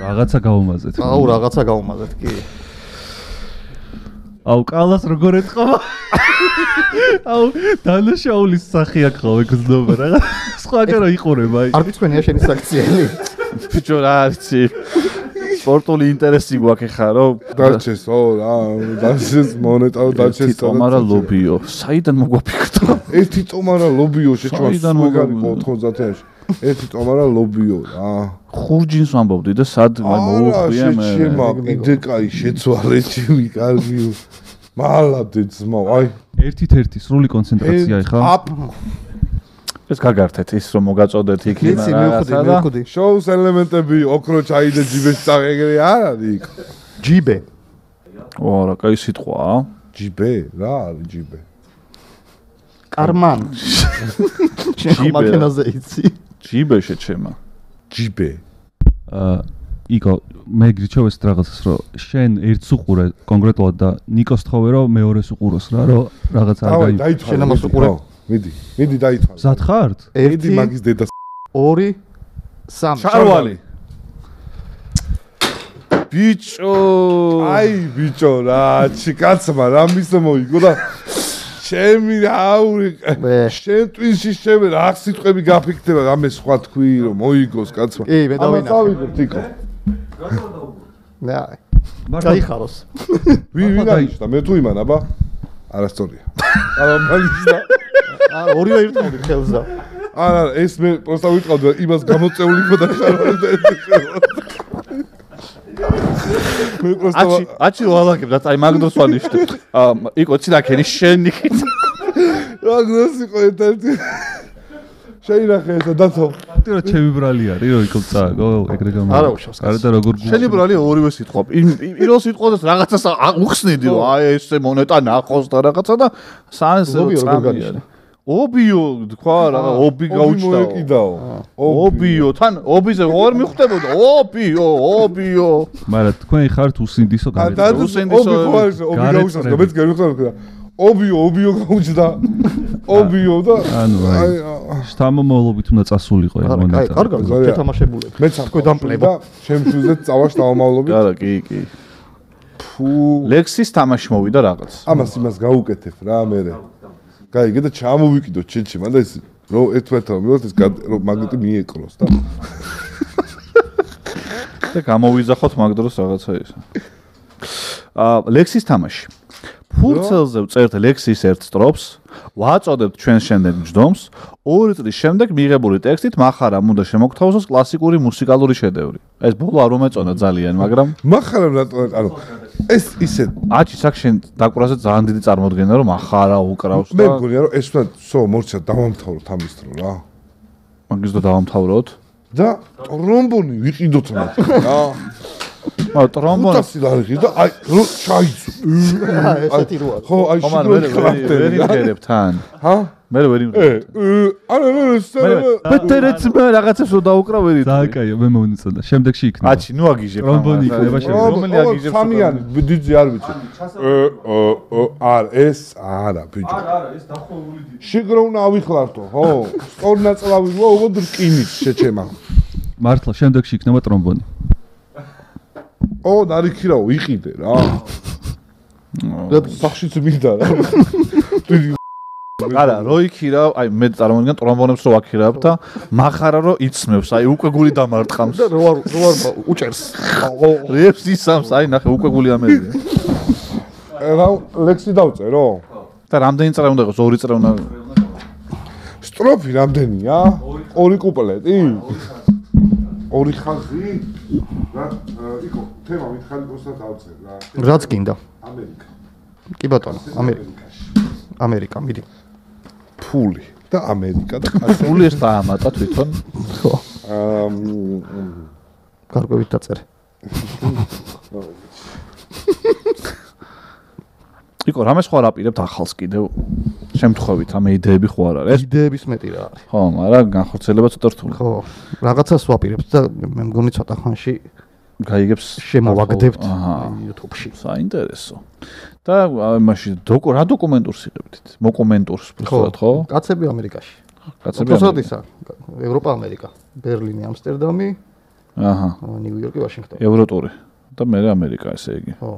რაღაცა გავუმაზეთ. აუ რაღაცა გავუმაზეთ კი. აუ კალას როგორ ეთყობა? აუ დანაშაულის სახე აქ ხავ ეგზნობა რა. სხვაგან რა იყურება აი. არ ვიცხენია შენი საქციელი. ბიჭო რა არიცი. სპორტული ინტერესი გვაქვს ხა რომ დაჩესო რა, დაჩეს მონეტა დაჩეს ტომარა ლობიო. საიდან მოგვაფიქრდა? ერთი ტომარა ლობიო შეჭვა მაგარი 90-ში. ერთი ტომარა ლობიო რა. ხურჯინს ვამბობდი და სად მოუხვია მე. შეჩემა იდეკაი შეცვალე ჩემი კარგი. მალადე ძმაო, აი ერთ-ერთი სრული კონცენტრაცია ხა. ეს გაგართეთ ის რომ მოგაწოდეთ იქ მივხვდი. შოუს ელემენტები ოქრო ჩაიდე ჯიბეს წაღეგრე არ არის. ჯიბე. ო რა კაი სიტყვაა. ჯიბე? რა არის ჯიბე? კარმან. შენ მაქენაზე იცი? ჯიბე შეჩემა. ჯიბე. იკო, მე გიჩვენე ეს რაღაცას რომ შენ ერთს უყურე კონკრეტულად და ნიკოს თხოვე რომ მეორეს უყუროს რა, რომ რაღაც არ გაი. შენ ამას უყურე. მიდი დაითვალე. ზად ხართ? ერთი მაგის დედა 2 3 შარვალი. ბიჭო. აი ბიჭო რა, კაცმა რა მისო მოიგო და ჩემი რაური შენ ტვინში შემე რა სიტყვები გაფიქრდება ამე სხვა თქვი რომ მოიგოს კაცმა. კი, მე დავინახე. დავიგებ თიკო. ნაი. გაიხაროს. ვინ დაიშთა მე თუ იმან აბა? არასწორია. არა მაგისა. არა ორივე ირტყავდი ხელს და. არა ეს მე პროსტა ვიტყავდი იმას გამოწეული იყო და ხარვალი და ეს მე პროსტა აჩი ვალაგებ და აი მაგდროს ვანიშნე. იკო ცილაკენი შენი. მაგდროს იყო ერთ-ერთი შეინახე ესა დათო. რა ჩემი ბრალი არის რომ იქ წააგო ეგრე გამა. არა უშავს. არა და როგორ შენი ბრალი ორივე სიტყვა. პირველ სიტყვას რაღაცას უხსნიდი რომ აი ესე მონეტა ნახოს და რაღაცა და სანს წამი არის. ობიო თქვა რა ობი გაუჩნდა მოეკიდაო ობიო თან ობიზე ვერ მიხვდებოდა ობიო მაგრამ თქვენ ხართ უსინდისო უსინდისო ობი გაუჩნდა მეც გერუხდა ობიო გაუჩნდა ობიო და აი შთამომავლობით უნდა წასულიყო ეს მონეტა აი კარგად გეთამაშებულები მეც ამქვე დამპლება შემთხვევით წავა შთამომავლობით არა კი ლექსის თამაში მოვიდა რაღაც ამას გაუკეთებ რა მე გაიგე და ჩამოვიკიდო ჩეჩი მანდა ეს რო ერთმანეთთან მივიღოთ ეს მაგნიტი მიეკროს და გამოვიზახოთ მაგ დროს რაღაცა ის ლექსის თამაში ფურცელზე ვწერთ ლექსის ერთ სტროფს ვაწოდებთ ჩვენ შემდეგ ჯდომს 2 წლის შემდეგ მიღებული ტექსტით მახარამ უნდა შემოგთავაზოს კლასიკური მუსიკალური შედევრი ეს ბოლო არ უმეწონა ძალიან მაგრამ მახარამ რატო ანუ ეს ისე აჩი საქშენ დაკვრაზე ძალიან დიდი წარმოდგენა რომ ახარა უკრავს და მე მგონია რომ ეს უნდა მორჩა დავამთავროთ ამის დრო რა მაგის დრო დავამთავროთ და ტრომბონი ვიყიდოთ მათი რა ტრომბონი სილარი და აი რო ჩაიცო ესეთი როა ხო აი შეგროვებთ ვერ იმღერებ თან ჰა მე ვერ იმღერებ ბეტერეც მე რაღაცებს რო დაუკრავ ვერ იტყვი დააკაიო მე მომწონდა შემდეგში იქნება აჩი ნუ აგიჟებ ტრომბონი იქნება შემდეგში რომელი აგიჟებს სამიანი დიდი არ ვიცი არ ეს არა ბიჭო არა ეს დახოვული დიდი შეგროვნა ავიხლართო ხო სწორ ნაწლავი როა უბრალოდ რკინის შეჩემა მართლა შემდეგში იქნება ტრომბონი ნარიქირაო იყიდე რა და სახშიც მინდა რა არა რო იქირავ აი მე წარმოვიდგენ ტრომბონებს რო აქირავ და მახარა რო იცნობს აი უკვე გული დამარტყამს და რო არ უჭერს რეებს ისამს აი ნახე უკვე გული ამერია რა ლექსი დავწერო და რამდენი წრე უნდა იყოს 2 წრე უნდა სტროფი რამდენია 2 კუპლეტი 2 ხაზი რა იქო თემა მითხარი პროსტა დავწერ რა რაც გინდა ამერიკა კი ბატონო ამერიკა მიდი ფული და ამერიკა და ფული ეს დაამატა თვითონ ხო გარკვევით დაწერე იკო რამე სხვა რაპირებთ ახალს კიდევ შემთხვევით ამ იდეები ხო არ არის იდეების მეტი რა არის ხო მაგრამ განხორციელება ცოტა რთულია ხო რაღაცას ვაპირებთ და მე მგონი ცოტა ხანში გაიგებს შემოვაგდებთ YouTube-ში საინტერესო და მაშინ რა დოკუმენტურს იღებდით მოკომენტურს უბრალოდ ხო კაცები ამერიკაში კაცები ამერიკაში ევროპა ამერიკა ბერლინი ამსტერდამი აჰა ნიუ-იორკი ვაშინგტონი ევროტური და მე ამერიკა ესე იგი ხო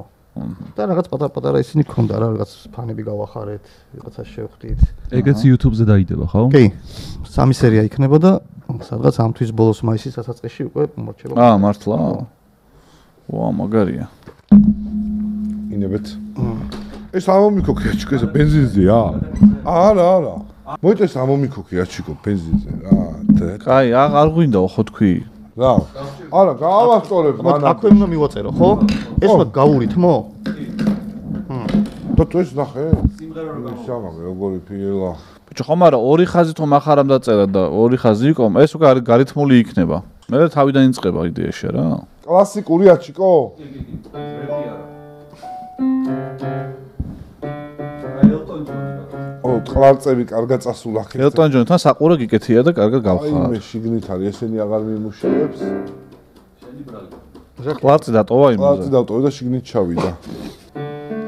და რაღაც პატარა ისინი ქონდა რა რაღაც ფანები გავახარეთ რაღაცა შევხვდით ეგეც YouTube-ზე დაიდება ხო კი 3 სერია იქნება და სადღაც ამ თვის ბოლოს მაისის დასაწყისში უკვე მორჩება მართლა ვა მაგარია ინებეთ ეს ამომიქოქია ჩიკო ეს ბენზინზეა არა მოიწეს ამომიქოქია ჩიკო ბენზინზე რა კაი არ გვინდაო ხო თქვი რა არა გავასწორებ მანამ აქვე უნდა მივაწერო ხო ეს მაგ გაურით მო და თუ ეს ნახე სიმღერა როგორი ფილა ბიჭო ხომ არა 2 ხაზით რომ ახარამ დაწერა და 2 ხაზი იყო ეს უკვე გარითმული იქნება მე თავიდან იწყება იდეაში რა კლასიკურია ჩიკო კი ტყლარწები კარგად წასულა ხე ელტონ ჯონთან საყურე გიკეთია და კარგად გავხარ მე შიგნით არის ესენი აღარ მიმუშავებს შენი ბრალი ტყლარწი დატოვა იმაზე ტყლარწი დატოვა და შიგნით ჩავიდა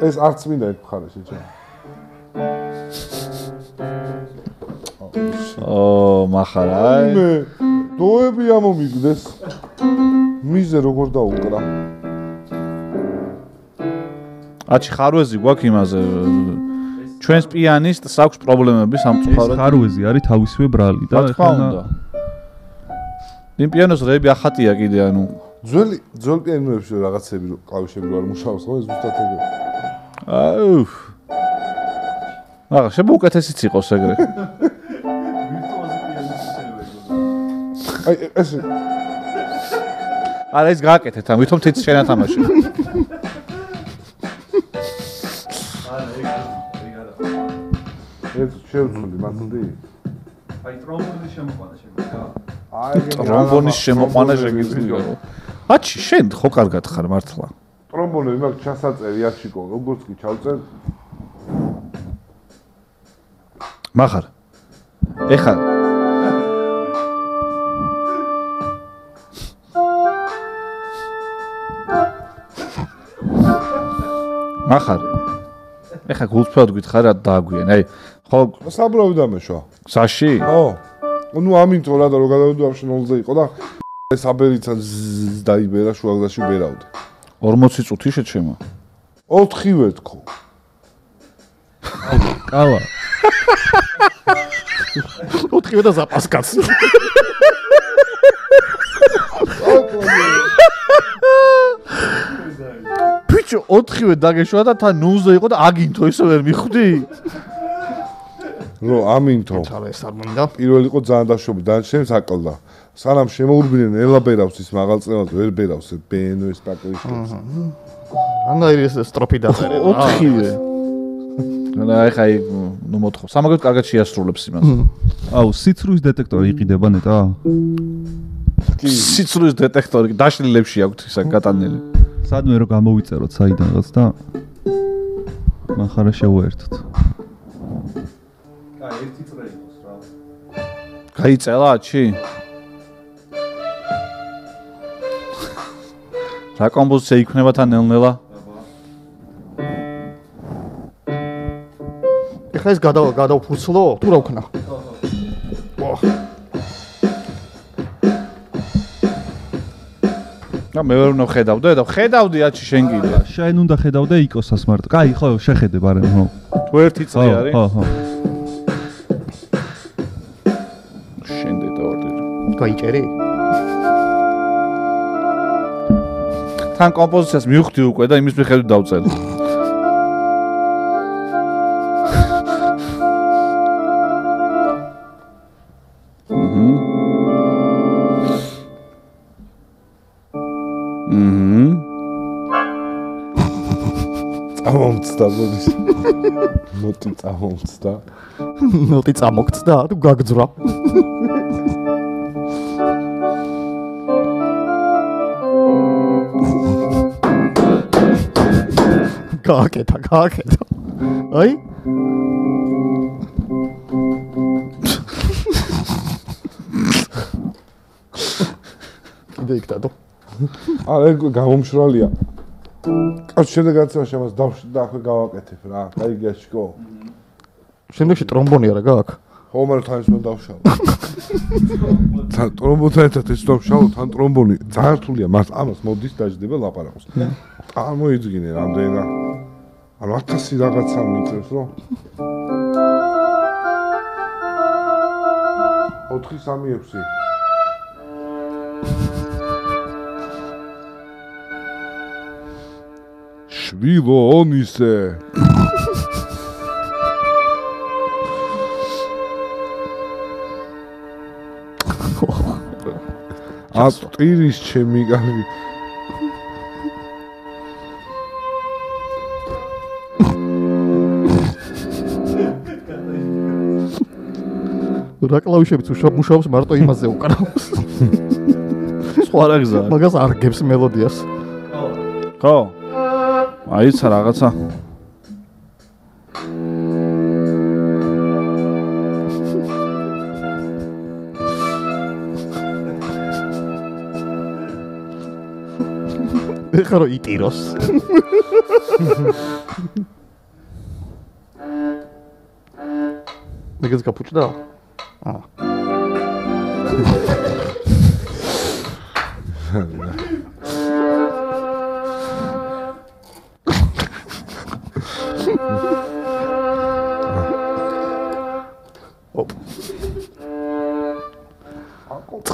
ეს არც მინდა ერთ მხარეს ეჭა მახარაი მე დოები ამომიგდეს მიზე როგორ დაუკრა აჩი ხარვეზი გვაქვს იმაზე ჩვენს პიანისტს აქვს პრობლემები სამწუხაროდ ხარვეზი არის თავისივე ბრალი და ეხლა იმ პიანოს რეები ახატია კიდე ანუ ძველი პიანოებში რაღაცები კლავიშები რო არ მუშაობს ხო ეს ზუსტად ეგრე აა შემოუკეთესიც იყოს ეგრე აი ეს არა ეს გააკეთეთ ამ ვითომ თიც შენათამაში ეს შევცვლი მათუნდი აი ტრომბონის შემოყვანა შეგვიძლია ტრომბონის შემოყვანა შეგვიძლია აჩი შენ ხო კარგად ხარ მართლა ტრომბონი მაგ ჩასაწერი აჩიკო როგორც კი ჩავწერ მახარ ეხა მახარ ეხა გულწრფელად გითხარ რა დააგვიან აი ხო საბრავი დამეშვა გზაში ხო ნუ ამინთო რა და რო გადავედი ვაფშე 0-ზე იყო და საბერიცა დაიბერა შუაგზაში ვერავდი 40 წუთი შეჩემა 4-ვე თქო ყავა 4-ვე და ზაპასკაც ბიჭო 4-ვე დაგეშვა და თან 0-ზე იყო და აგინთო ისე ვერ მიხვდი რო ამინთო ჩალა ეს არ მინდა პირველი იყო ძალიან დაშვები დანარჩენს აკლდა სანამ შემოურბინენ ელაბერავს ის მაღალწნევად ვერ ბერავს BMW-ს პაკეში ანაირი ეს სტროფი დაწერე 4-ვე და ეხა ნუ მოთხოვ სამაგოდ კარგად შეასრულებს იმას აუ სიცრუის დეტექტორი იყიდება ნეტა სიცრუის დეტექტორი დაშლილებში აქვს ისა გატანილი სადმე რო გამოვიწეროთ საიდანღაც და მახარა შევუერთოთ კაი ერთი წრე იყოს რა გაიწელა ჩი რა კომპოზიცია იქნება თან ნელ-ნელა ეხლა ეს გადავფურცლო თუ რა ვქნა და მე ვერ უნდა ხედავდე და ხედავდი აჩი შენ კიდე შენ უნდა ხედავდე იკოსას მარტო კაი ხო შეხედე ბარემ ხო თუ ერთი წრე არის ხო შენ და ორდი გაიჭერი თან კომპოზიციას მივხვდი უკვე და იმის მიხედვით დავწერე წამომწდა მოდის ნოტი წამომწდა ნოტი წამოგწდა თუ გაგძრა გააკეთა აი კიდე იქ დადო არა გამომშრალია კაც შედეგაც ამას დავში და ახლა გავაკეთებ რა კაი გაშკო შემდეგში ტრომბონი არა გააქვს ხო მაგრამ თან ის უნდა დავშალო თან ტრომბონთან ერთად ის დავშალო თან ტრომბონი ძალიან რთულია მას ამას მოდის დაждდება ლაპარაკობს წარმოიძგინე რამდენი ანუ 1000 რაღაცა მიწევს რომ 436 შვილო ონისე ატირის ჩემი კარგი რა კლავიშებიც მუშაობს მარტო იმაზე უკრავს სხვა რა გზაა მაგას არ გებს მელოდიას ხო აიცა რაღაცა ეხლა რო იტიროს მეგეც გაფუჭდა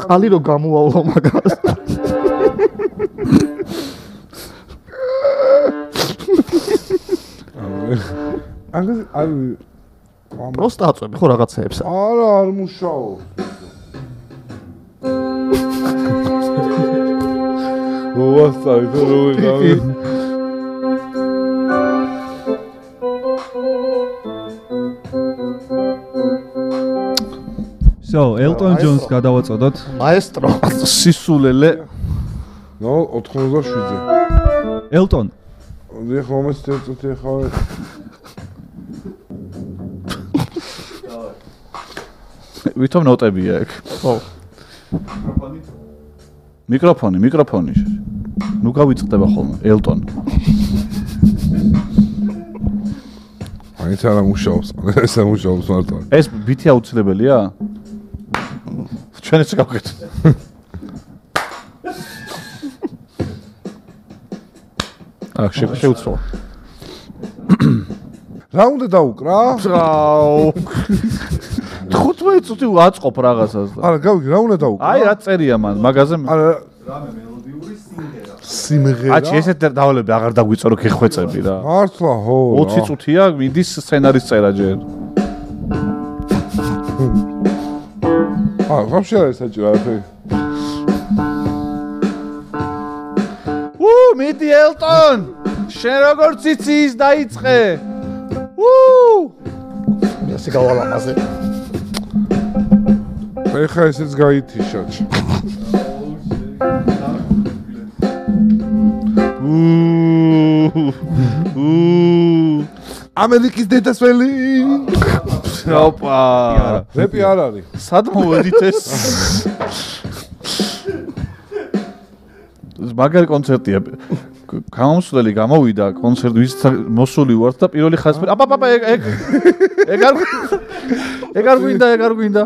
წყალი რო გამოავლო მაგას არ პროსტა აწვევი ხო რაღაცეებს არა არ მუშაობს მოვასწავი თუ როგორ გავი So, Elton John-ს გადავაწოდოთ. მაესტრო. სისულელე. ნო 87-ზე. Elton. მე ხომ წუთი ხარ. ვითომ ნოტებია ეგ. ხო. მიკროფონი. ნუ გავიწყდება ხოლმე, ელტონ. აიც არა მუშაობს, ეს მუშაობს მარტო. ეს ბითი აუცილებელია? ჩვენ ეს გავაკეთე. აქ შეუცვალ. რა უნდა დაუკრა? აუ. 15 წუთი აწყობ რაღაცას. არა, გავიგე, რა უნდა დაუკრა? აი რა წერია მან, მაგაზე. არა, რამე მელოდიური სიმღერა. აჩი ესეთ დავალები აღარ დაგვიწორო გეხვეწები რა. მართლა, ხო. 20 წუთია მიდის სცენარის წერა ჯერ. ვაფშე არ ესაჭირა არაფერი. მიდი ელტონ! შენ როგორც იცი ის დაიწყე. ესე გავალამაზე. ეხა ესეც გაითიშა. ამერიკის დედასველი. ოპა. რეპი არ არის. სად მოვედით ეს? მაგარი კონცერტია. გამოსვლელი გამოვიდა კონცერტი ვის მოსული ვართ და პირველი ხაზი აპაპაპა ეგ არ გვინდა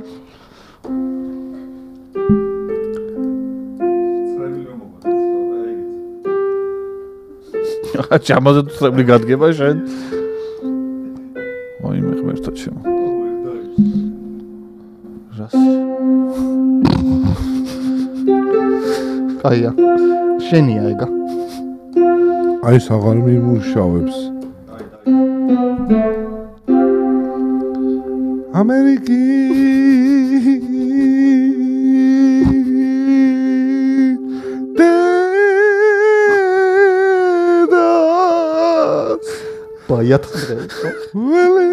ჩამაზე თრემლი გადგება შენ ой მე ღმერთო ჩემო რას კაია შენია ეგა აი საღარ მიმუშავებს ამერიკი დედას ბაიათხრეო ველი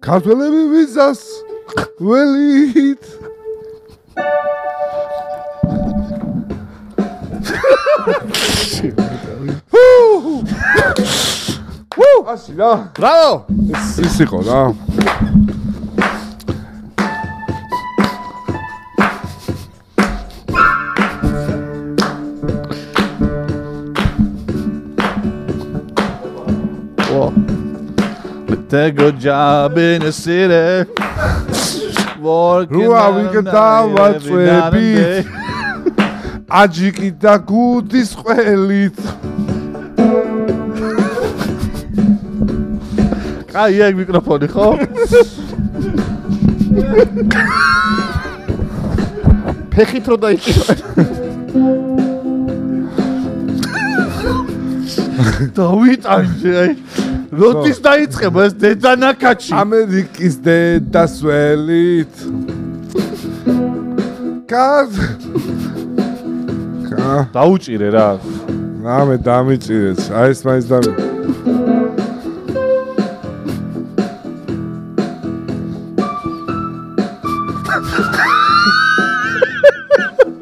ქართველები ვიზას ველით ასი რა ბრავო ის იყო რა Take a job in the city working დავაწვევი აჯიკი და გუდის ყველით აი ეგ მიკროფონი ხო? ფეხით რო დაიჭირა დავიტანჯე აი როდის დაიწყება ეს დედანაკაჩი ამერიკის დედასველით დაუჭირე რა რამე დამიჭირეთ აი ეს მაინც დამი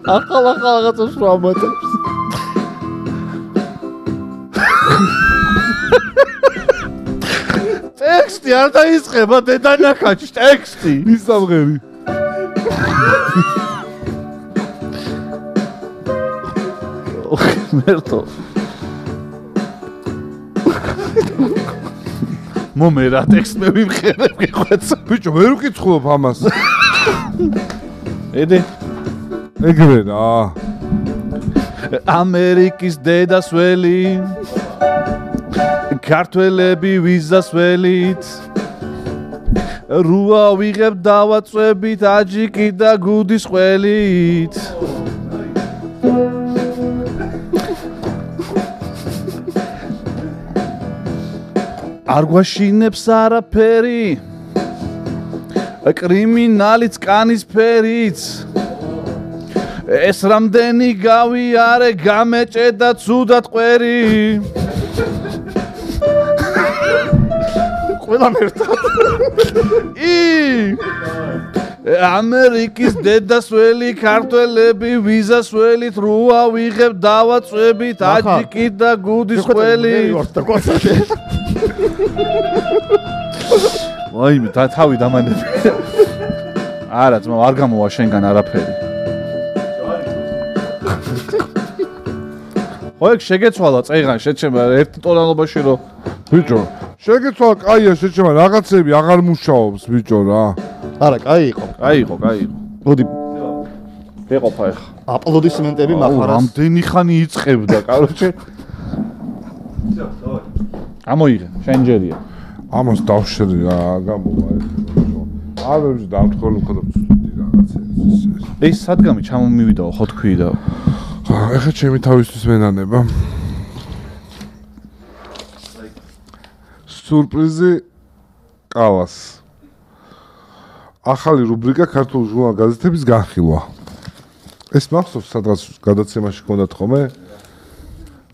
ახალ რაღაცას რო ამატებს ტექსტი არ დაიწყება დედანაკაჩი ტექსტი ისამღერი მერტო მომერა ტექსტ მე ვიმხერებ გიყვეცა ბიჭო ვერ უკითხულობ ამას ედი ეგრე რა ამერიკის დედასველი ქართველები ვიზასველით რუა ვიღებ დავაწვევით აჯიკი და გუდის ყველით არ გვაშინებს არაფერი კრიმინალიც კანის ფერიც ეს რამდენი გავიარე გამეჭედა ცუდად ყვერი ყველა მერტად ამერიკის დედასველი ქართველები ვიზასველით რუა ვიღებ დავაწვევით აჯიკი და გუდის ყველით ვაიმე, თავი დამანები. არა, ძმა, არ გამოვა შენგან არაფერი. ხო, ეგ შეგეცვალა წეღან, შეჩემა ერთ ტონალობაში რომ ბიჭო, შეგეცვალა, კაია, შეჩემა, რაღაცები აღარ მუშაობს, ბიჭო რა. არა, კაი იყო. კაი იყო. მოდი, ეყოფა ეხა. აპლოდისმენტები მახარას. რამდენი ხანი იწყებდა, კაროჩე. ამოიღე, შენჯერია. ამას დავშერი რა, გამოვა ეს. არ ვიცი, დამთხოვნი მქონდა ცუდი რაღაცები. ეს სადგამი ჩამომივიდაო, ხო თქვი და ეხა ჩემი თავისთვის მენანება. სურპრიზი კალას. ახალი რუბრიკა ქართულ ჟურნალ გაზეთების განხილვა. ეს მახსოვს სადღაც გადაცემაში ჰქონდათ ხოლმე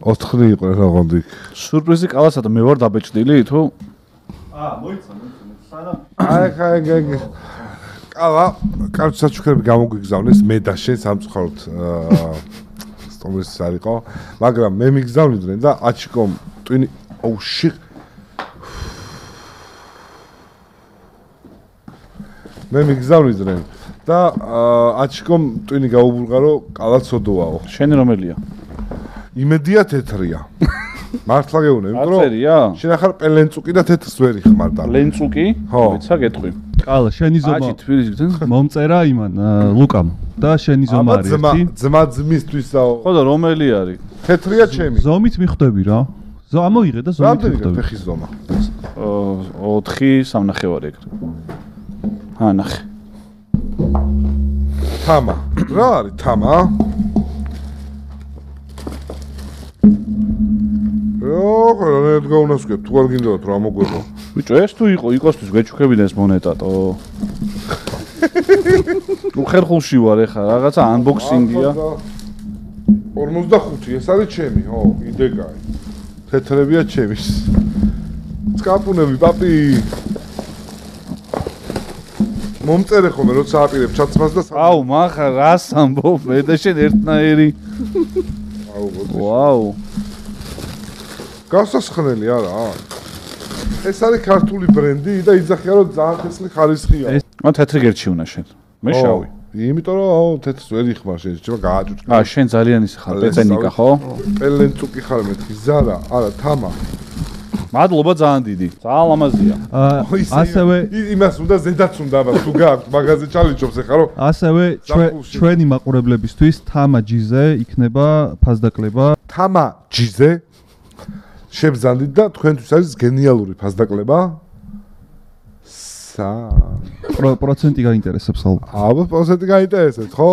4 იყო რაღაცა. სურპრიზი კალასა და მე ვარ დაბეჭდილი თუ? მოიცა. აი. კალა, კარგი საჩუქრები გამოგვიგზავნეს მე და შენ სამწუხაროდ სტომის არისო, მაგრამ მე მიგზავნიდნენ და აჩიკომ ტვინი ოუში მე მიგზავნიდნენ და აჩიკომ ტვინი გაუბურღა რომ კალა ცოდოაო. შენი რომელია? იმედია თეთრია. მართლა გეუბნები, იმიტომ რომ შენ ახლა პელენწუკი და თეთრს ვერ იხმარდა. პელენწუკი? ხო. ვიცა გეტყვი. კალა, შენი ზომა. აჩი თბილისიდან მომწერა იმან ლუკამ და შენი ზომა არის ერთი. ძმა ძმისთვისაო. ხო და რომელი არის? თეთრია ჩემი. ზომით მიხვდები რა. ამოიღე და ზომით რამდენი მიხვდები. ფეხის ზომა? 4 3.5 ეგრე. ნახე. თამა. რა არის თამა? რა გაგონასკებ თუ არ გინდათ რა მოგვეღო. ბიჭო, ეს თუ იყოსთვის გვეჩუქებიდნენ ეს მონეტატო. ნუ ხერხულში ვარ ეხა, რაღაცა unboxing-ია. 45, ეს არის ჩემი, ხო, იდეგაი. თეთრებია ჩემის. სკაპუნები, პაპი. მომწერე ხოლმე, როცა აპირებ ჩაცმას და აუ, მახა რას ამბობ, მე და შენ ერთნაირი. ვაუ. გასასხნელი არა. ეს არის ქართული ბრენდი და იძახია რომ ძალიან ხესლი ხარისხია. მან თეთრი გერჩი უნდა შენ. მე შავი. იმიტომ რომ თეთრს ვერ იხმარ შენ, შეიძლება გააჭუჭკა. შენ ძალიან ის ხარ, პეცენიკა ხო? პელენწუკი ხარ მეთქი, ზარა, არა, თამა. მადლობა ძალიან დიდი. ძალიან ლამაზია. ასევე იმას უნდა ზედაც უნდა აბა თუ გააქვს მაგაზე ჩალიჩობს ეხა რომ ასევე ჩვენი მაყურებლებისთვის თამა ჯიზე იქნება ფასდაკლება. თამა ჯიზე შებზანდით და თქვენთვის არის გენიალური ფასდაკლება. პროცენტი გაინტერესებს ალბათ. ალბათ პროცენტი გაინტერესებს, ხო?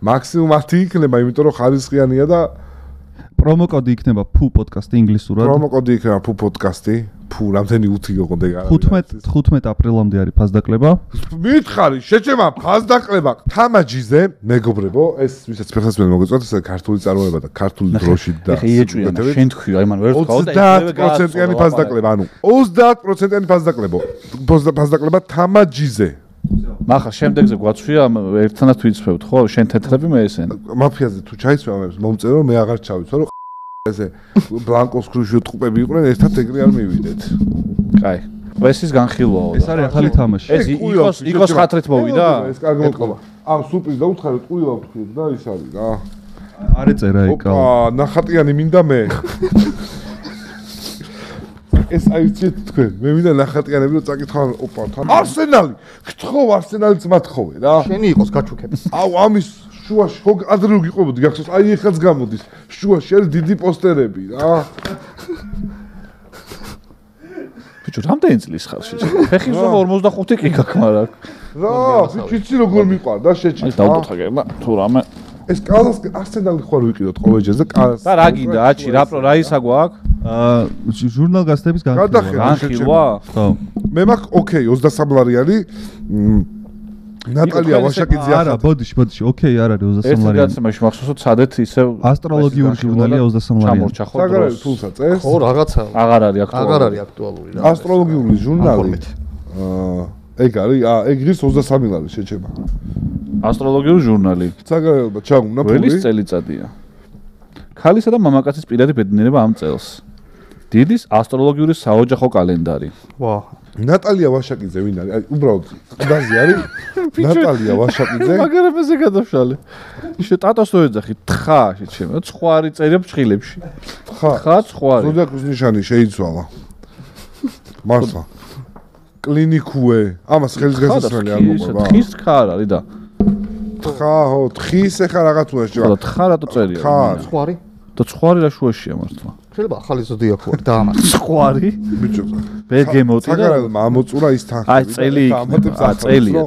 მაქსიმუმ 10 იქნება, იმიტომ რომ ხარისხიანია და პრომოკოდი იქნება PU podcast ინგლისურად. პრომოკოდი იქნება PU podcast. PU რამდენი 5 გოყონდე გარა. 15 აპრილამდე არის ფასდაკლება. მითხარი, შეჭემა ფასდაკლება. თამაჯიზე, მეგობრებო, ეს ვისაც ფეხას მე მოგეწოთ, ეს ქართული წარმოება და ქართული დროში და ეხა იეჭვიან, შენ თქვი, აი მან ვერ თქვა და 30%-იანი ფასდაკლება, ანუ 30%-იანი ფასდაკლება. ფასდაკლება თამაჯიზე. ნახა, შემდეგზე გვაცვია ერთთანაც ვიცვევთ, ხო? შენ თეთრები მე ესენ. მაფიაზე თუ ჩაიცვამებს, მომწერო მე აღარ ჩავიცვა, რომ ესე ბლანკოს ქრუჟი ტყუპები იყვნენ, ერთად ეგრე არ მივიდეთ. კაი. ეს ის განხილვაო. ეს არის ახალი თამაში. ეს იქოს ხათრით მოვიდა? ეს კარგი მოწყობა. ამ სუპის დაუთხარეთ, ყუილა ვთქვით და ის არის რა. არ ეწერა ეკა. ნახატიანი მინდა მე. ეს აიცით თქვენ, მე მინდა ნახატიანები რომ წაკითხავენ, ოპა, თან არსენალი. გთხოვ არსენალიც მათხოვე რა. შენი იყოს გაჩუქები. აუ, ამის შუაში ხო ადრე გიყვებოდი, გახსოვს, აი ეხაც გამოდის. შუაში არის დიდი პოსტერები რა. ბიჭო, რამდენი წლის ხარ შეჭე? ფეხის ზომა 45 კი გაქვს, მაგრამ რა, ვიცი როგორ მიყვარდა შეჭე. აი დავუთხაგე, თუ რამე ეს კალას არსენალი ხوار ვიყიდოთ ყოველჯერ და კალას. და რა გინდა, აჩი, რა ისა გვაქვს? ჟურნალ გაზეთების განხილვა. ხო. მე მაქვს ოკეი 23 ლარი არის. ნატალია ვაშაკიძე არა, ბოდიში, ოკეი, არ არის 23 ლარი. ეს გადაცემაში მახსოვსოთ, სადეთ ისევ ასტროლოგიური ჟურნალია 23 ლარი. ჩამორჩა ხო? საგარეო თულსა წეს? ხო, რაღაცა. აღარ არის აქტუალური. აღარ არის აქტუალური რა. ასტროლოგიური ჟურნალი. ეგ არის, ეგ ის 23 ლარი შეჭება. ასტროლოგიური ჟურნალი. საგარეო ჩაგუნა ფული. ველის წელიწადია. ქალისა და მამაკაცის პირადი ბედნიერება ამ წელს. დიდის ასტროლოგიური საოჯახო კალენდარი. ვა. ნატალია ვაშაკიძე ვინ არის? აი უბრალოდ ყდაზე არის ნატალია ვაშაკიძე. მაგრამ ესე გადავშალე. შეტატოს რო ეძახი თხა შეჩემო, ცხარი წერია ფრჩხილებში. თხა ცხარი. ზოდიაქოს ნიშანი შეიცვალა. მართლა. კლინიკუე. ამას ხელის გასასვლელი არ მოყვება. თხის თხა არის და. თხა ხო, თხის ეხა რაღაც უნდა. ხო, თხა რატო წერია? ცხარი. და ცხარი რა შუაშია მართლა. შეიძლება ახალი ზოდიაქო არის და ამას. ცხარი? ბიჭო. ბერგემოტი და საგარელმა ამოწურა ის თანხები. აი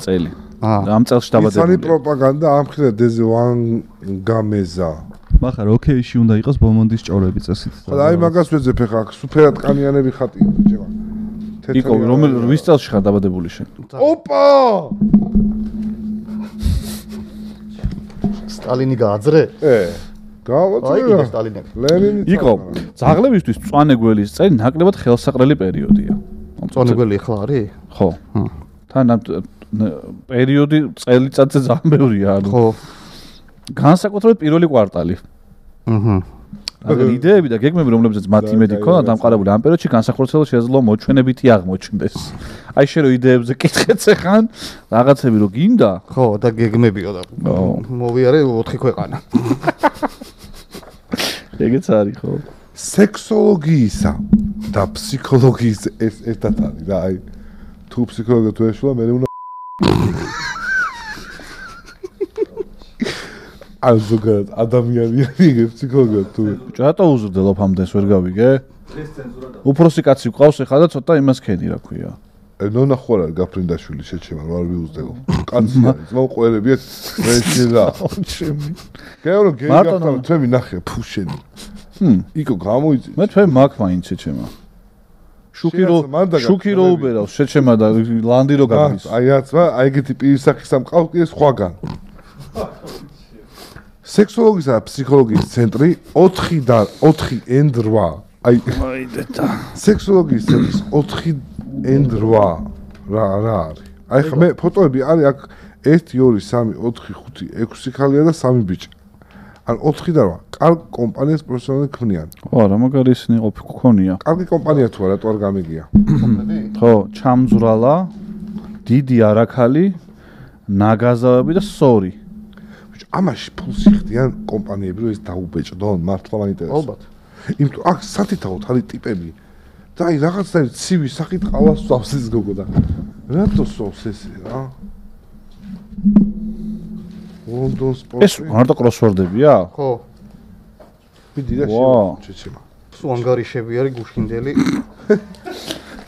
წელი. ამ წელს დაბადებული. ისანი პროპაგანდა ამხილე დეზევან გამეზა. მახარ ოკეიში უნდა იყოს ბომონდის ჭორები წესით. და აი მაგას ვეძებ ხა სუფერად კანიანები ხატია ბიჭო. იკო ვის წელს ხარ დაბადებული შენ? ოპა! სტალინი გააძრე? გავაძრე. აი სტალინი. ლენინი. იკო ძაღლებისთვის მწვანე გველის წელი ნაკლებად ხელსაყრელი პერიოდია. მწვანე გველი ახლა არის? ხო. თან პერიოდი წელიწადზე ძალიან ბევრია, ანუ. ხო. განსაკუთრებით პირველი კვარტალი. მაგრამ იდეები და გეგმები, რომლებზეც მათ იმედი ქონდა დამყარებული ამ პერიოდში, განსახორციელო შესაძლოა მოჩვენებითი აღმოჩნდეს. აი შენ რო იდეებზე კითხეთს ხან, რაღაცები რო გინდა? ხო, და გეგმებიო და მოვიარე 4 ქვეყანა. ეგეც არის, ხო? სექსოლოგიისა და ფსიქოლოგიის ეს ერთად არის რა, აი თუ ფსიქოლოგია თუ ეშულა, მე უნდა აი ზოგადად ადამიანიანი ფსიქოლოგია თუ რატო უზრდელობ ამდენს ვერ გავიგე? ეს ცენზურა და უფროსი კაცი ყავს ეხლა და ცოტა იმას ქენი რა ქვია. ნონა ხო არის გაფრინდაშვილი შეჩემა რა ვიუზდელო. კაცი არის, მოყოლებიეთ მე შელა. გერო გეიგაფთან თვემი ნახე ფუშენი. იკო გამოიწი. მე თვე მაგ მაინც შეჩემა. შუქი რო უბერავს შეჩემა და ლანდი რო გადის. აი აცვა, აი ეგეთი პირისახის ამ ყავს კი სხვაგან. სექსოლოგისა და ფსიქოლოგიის ცენტრი 4N8. აი დედა. სექსოლოგიის ცენტრის 4N8 რა არის? აი ხა მე ფოტოები არის აქ 1 2 3 4 5 6 ხალია და 3 ბიჭი. ან 4 და 8. კარგ კომპანიას პროფესიონალი ქმნიან. ხო, რა მაგარი ისინი ყოფილი. კარგი კომპანია თუ არა, რატო არ გამიგია? ხო, ჩამძვრალა, დიდი არაქალი, ნაგაზავები და სორი. ამაში ფულს იხდიან კომპანიები, რომ ეს დაუბეჭდონ, მართლა მაინტერესებს. ალბათ. იმიტომ აქ სათითაოდ არის ტიპები. და აი რაღაცნაირ ცივი სახით ყავას სვავს ეს გოგო და რატო სვავს ეს რა? ლონდონ სპორტი. ეს მარტო კროსვორდებია? ხო. მიდი რა შეჩემა. სულ ანგარიშები არის გუშინდელი.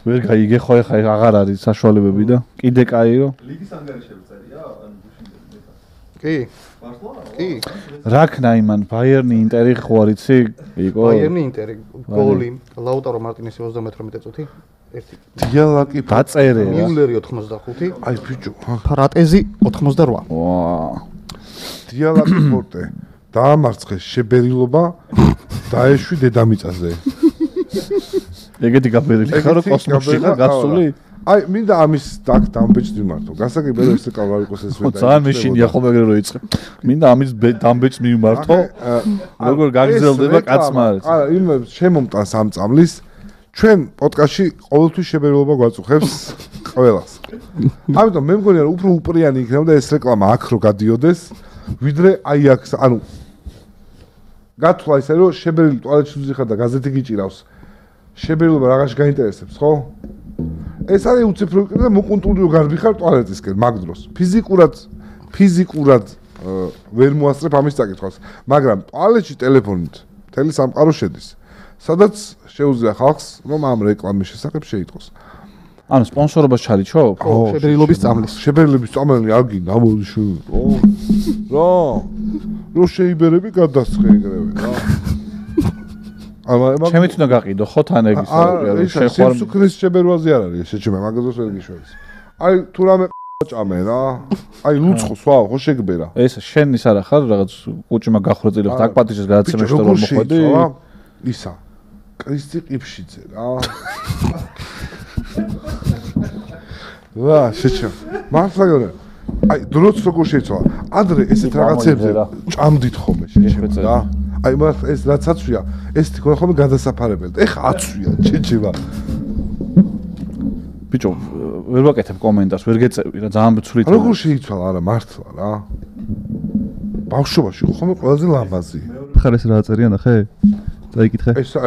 ვერ გაიგე ხო ეხა აღარ არის საშუალებები და კიდე კაირო. ლიგის ანგარიშები წერია ან გუშინდელი მეტად. კი. კი. რაკნა იმან ბაიერნი ინტერი ხო არიცი? იკო. ბაიერნი ინტერი გოლი ლაუტარო მარტინესი 38 წუთი. ერთი. დიალაკი დაწერე. მიულერი 85. აი ბიჭო, ფრატეზი 88. ვა. დიალაკი ფორტე. დაამარცხეს შებერილობა, დაეშვი დედამიწაზე. ეგეთი გაბერილი ხარო კოსმოსში ხარ გასული? აი, მინდა ამის დაკ დამბეჭდი მართო. გასაგებია რომ ეს კალვა იყოს ეს ვედა. ძალიან მეშინია ხომ ეგრე რო იწყებ. მინდა ამის დამბეჭს მიმართო. როგორ გაგრძელდება კაცმა არის. არა, იმ შემომტანს ამ წამლის ჩვენ პოდკასტში ყოველთვის შებერილობა გვაწუხებს ყველას. ამიტომ მე მგონია რომ უფრო უპრიანი იქნებოდა ეს რეკლამა აქ რო გადიოდეს, ვიდრე აი აქ, ანუ გათვლა ისე რომ შებერილი ტუალეტში ვზიხარ და გაზეთი გიჭირავს. შებერილობა რაღაცა გაინტერესებს, ხო? ეს არის უციფრული და მოკუნტულიო გარბი ხარ ტუალეტისკენ მაგ დროს. ფიზიკურად ვერ მოასწრებ ამის წაკითხვას, მაგრამ ტუალეტში ტელეფონით მთელი სამყარო შედის. სადაც შეუძლია ხალხს რომ ამ რეკლამის შესახებ შეიტყოს. ანუ სპონსორობას ჩარიჩობ? ხო, შებერილობის წამლის. შებერილობის წამლი არ გინდა, ამოდი რო შეიბერები გადასხე ეგრევე რა. ჩემი თვითონ გაყიდო ხო თან ეგ ისე შენ ხარ სუქრის შებერვაზე არ არის შეჩემა მაგაზოს ვერ გიშვებს. აი თუ რამე ჭამე რა. აი ლუცხოს ვაო ხო შეგბერა. ეს შენ ის არა ხარ რაღაც კუჭმა გახვრეწილებს დაკპატიშეს გადაცემაში რომ მოხვედი? ისა. კრისტი ყიფშიძე რა. ვა შეჩემა. მართლა გორე. აი დროც როგორ შეიცვალა. ადრე ესეთ რაღაცებზე ჭამდით ხოლმე შეჩემა რა. აი მას ეს რაც აცვია, ეს თქო ხოლმე გადასაფარებელი. ეხა აცვია, ჩეჩევა. ბიჭო, ვერ ვაკეთებ კომენტარს, ვერ გეწევი რა, ძალიან ცუდია. როგორ შეიცვალა არა მართლა რა? ბავშვობაში ხომ ყველაზე ლამაზი. ხარ ეს რა აწერია ნახე? წაიკითხე. ეს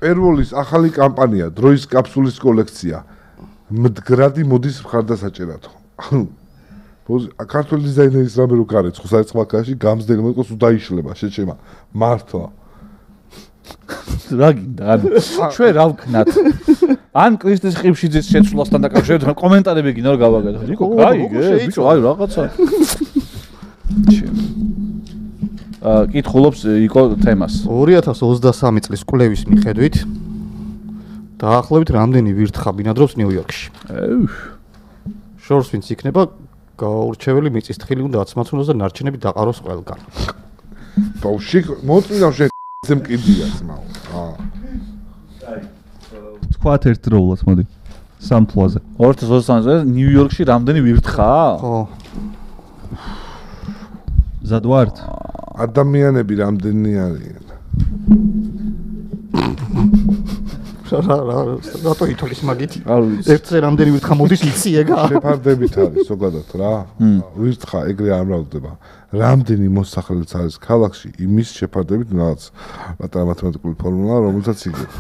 პერვოლის ახალი კამპანია, დროის კაფსულის კოლექცია. მდგრადი მოდის მხარდასაჭერად. ქართული დიზაინერის რამე რო გარეცხო საერთმაკაში გამზდელი მოიყოს დაიშლება შეჩემა მართლა რა გინდა ჩვენ რა ვქნათ ან კრისტის ხიფშიძის შეცვლასთან დაკავშირებით კომენტარები გინდა რომ გავაგადოთ ნიკო გაიგე ბიჭო აი რაღაცა კითხულობს იკო თემას 2023 წლის კვლევის მიხედვით დაახლოებით რამდენი ვირთხა ბინადრობს ნიუ-იორკში შორს ვინც იქნება გაურჩეველი მიწისთხილი უნდა აცმაცუნოს და ნარჩენები დაყაროს ყველგან. ბავშვი მოწმინდა შენ ზემ კიდიას მაო. თქვათ ერთდროულად მოდი. სამთლაზე. 2023 წელს ნიუ-იორკში რამდენი ვირთხაა? ხო. ზადვართ. ადამიანები რამდენი არიან? რატო ითოლის მაგით? არ ვიცი. ერთზე რამდენი ვირთხა მოდის იცი ეგა? შეფარდებით არის ზოგადად რა. ვირთხა ეგრე არ მრავლდება. რამდენი მოსახლეც არის ქალაქში, იმის შეფარდებით რაღაც პატარა მათემატიკური ფორმულა, რომელსაც იგებ.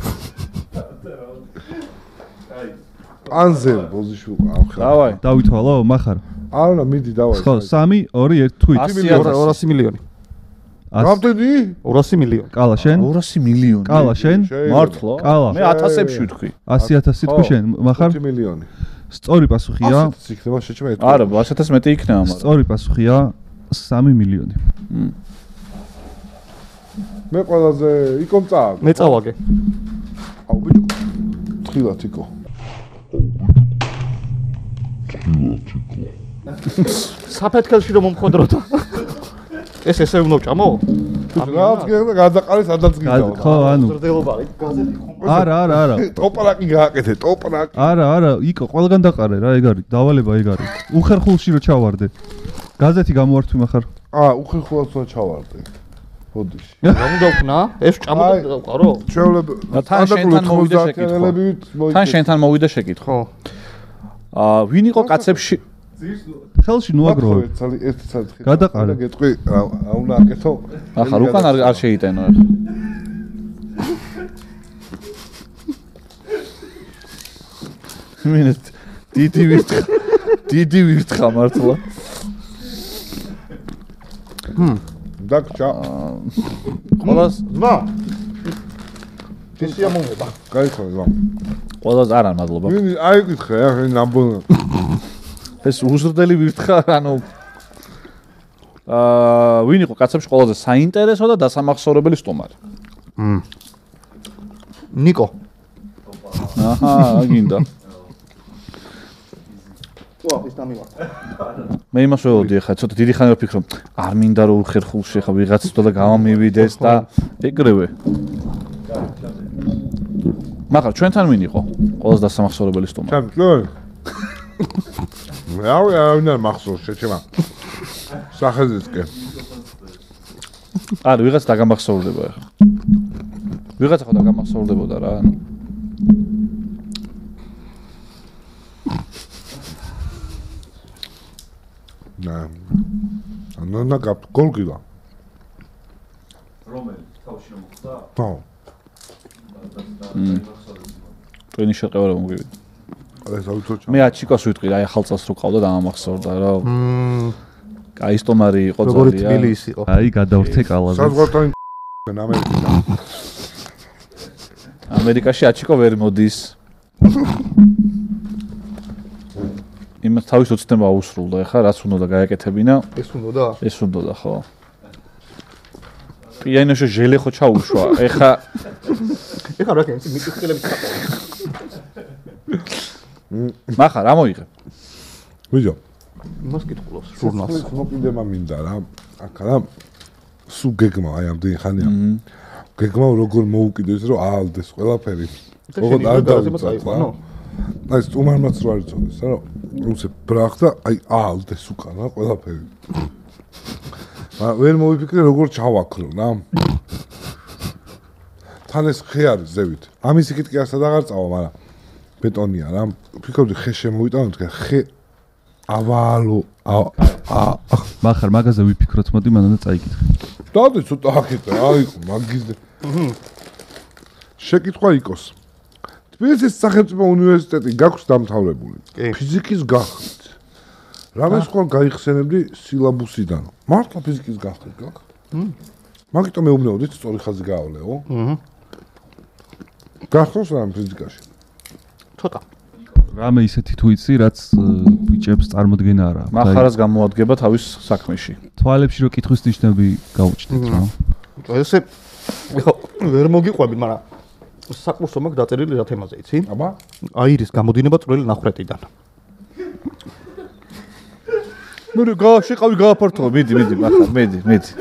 ანზელ ბოზიშვილი ამხარ. დავაი. დავითვალო, מחარ. არა, მიდი დავაი. ხო, 3, 2, 1 თვით. 200 მილიონი. რამდენი? 200 მილიონი. კალა შენ? 200 მილიონი. კალა შენ? მართლა? კალა. მე 1000-ებში ვთქვი. 100,000 თქვი შენ, מחარ? 5 მილიონი. სწორი პასუხია. 100 იქნება შეჭმა ერთ. არა, 100-ს მეტი იქნება, მაგრამ. სწორი პასუხია 3 მილიონი. მე ყველაზე იკომ წააგ. მე წავაგე. აუ ბიჭო. თხილად იკო. საფეთქელში რომ მომხოდროდა. ეს ესე უნდა ვჭამო? რაღაც გეგდა გადაყარეს ადაც გიძავ. ხო, ანუ. ზრდელობა გაზეთი ხომ? არა. ტოპრაკი გააკეთე, ტოპრაკი. არა, იკო, ყველგან დაყარე რა, ეგ არის, დავალება ეგ არის. უხერხულში რო ჩავარდე. გაზეთი გამოვართვი מחარ. უხერხულად უნდა ჩავარდე. ბოდიში. რა უნდა ვქნა? ეს ჭამო და დავყარო? ჩვეულები. თან შენთან მოვიდა შეკითხვა. თან შენთან მოვიდა შეკითხვა. ხო. ვინ იყო კაცებში? ხელში ნუაგრო. ერთი წელი გადაყარე. გეტყვი, რა უნდა აკეთო? ახლა უკან არ შეიტენო ახლა. მინეთ დიდი ვირთხა მართლა. დაგჭა. ყველას ძმა. ისია მომება. გაიხო, ძმა. ყველას არა მადლობა. აი გითხე, აი ნამბონა. ეს უზრდელი ვირთხა, ანუ ვინ იყო კაცებში ყველაზე საინტერესო და დასამახსოვრებელი სტუმარი? ნიკო. აჰა, გინდა. ის დამივარდა. მე იმას ვეუბნები ხა, ცოტა დიდი ხანი ვფიქრობ, არ მინდა რომ უხერხულში ხა ვიღაც ცოტა გამომივიდეს და ეგრევე. მაგრამ ჩვენთან ვინ იყო? ყველაზე დასამახსოვრებელი სტუმარი. ჩემ რა მახსოვს შეჩემა. სახელისკენ. არა, ვიღაც დაგამახსოვრდება ხა. ვიღაც ხო დაგამახსოვრდებოდა რა, ანუ ანა გოლგილა. რომელი თავში მოხდა? ხო. ტვენი შეყევარა მომგივი. ეს აუცოჩა. მე აჩიკოს ვიტყვი, აი ახალწელს რო ყავდა და ამახსოვრდა რა. კაი სტომარი იყო ძალიან. როგორი თბილისი იყო. აი გადავრთე კალაზე. საზღვართან ამერიკიდან. ამერიკაში აჩიკო ვერ მოდის. იმას თავის ოცნება აუსრულდა, ეხლა რაც უნდა გააკეთებინა. ეს უნდა? ეს უნდა ხო. პიანინოში ჟელე ხო ჩაუშვა. ეხლა რა კეთე, მიწისყილებით ხატა. მახა რა მოიღე? ვიჯო. იმას კითხულობს ჟურნალს. მოკიდება მინდა რა. აქა რა სუ გეგმა აი ამდენი ხანია. გეგმა როგორ მოუკიდეს რომ აალდეს ყველაფერი. ოღონდ არ დავწაიყვანო. აი სტუმარმაც რო არ იცოდეს რა. უცე ბრახდა აი აალდეს უკან რა ყველაფერი. ვერ მოვიფიქრე როგორ ჩავაქრო რა. თან ეს ხე არის ზევით. ამის იქით კი არც აღარ წავა, მაგრამ ბეტონია რა. ფიქრობდი ხე შემოვიტანოთ, ხე ავალო მახარ მაგაზე ვიფიქროთ, მოდი მანამდე წაიკითხე. დავდე ცოტა აკეთე, აიყო მაგიზდე. შეკითხვა იკოს. თბილისის სახელმწიფო უნივერსიტეტი გაქვს დამთავრებული. ფიზიკის გახლით. რამე სხვა გაიხსენებდი სილაბუსიდან. მართლა ფიზიკის გახლით გაქვს? მაგიტომ მეუბნეოდით სწორი ხაზი გაავლეო. გახსოვს რამ ფიზიკაში? ცოტა. რამე ისეთი თუ იცი, რაც ბიჭებს წარმოდგენა არა. მახარას გამოადგება თავის საქმეში. თვალებში რო კითხვის ნიშნები გაუჩნდით რა. ესე ვერ მოგიყვები, მაგრამ საკურსო მაქვს დაწერილი რა თემაზე იცი? აბა? აირის გამოდინება წვრილი ნახრეტიდან. ნუ შეყავი გააფართოვა, მიდი, მახარ, მიდი.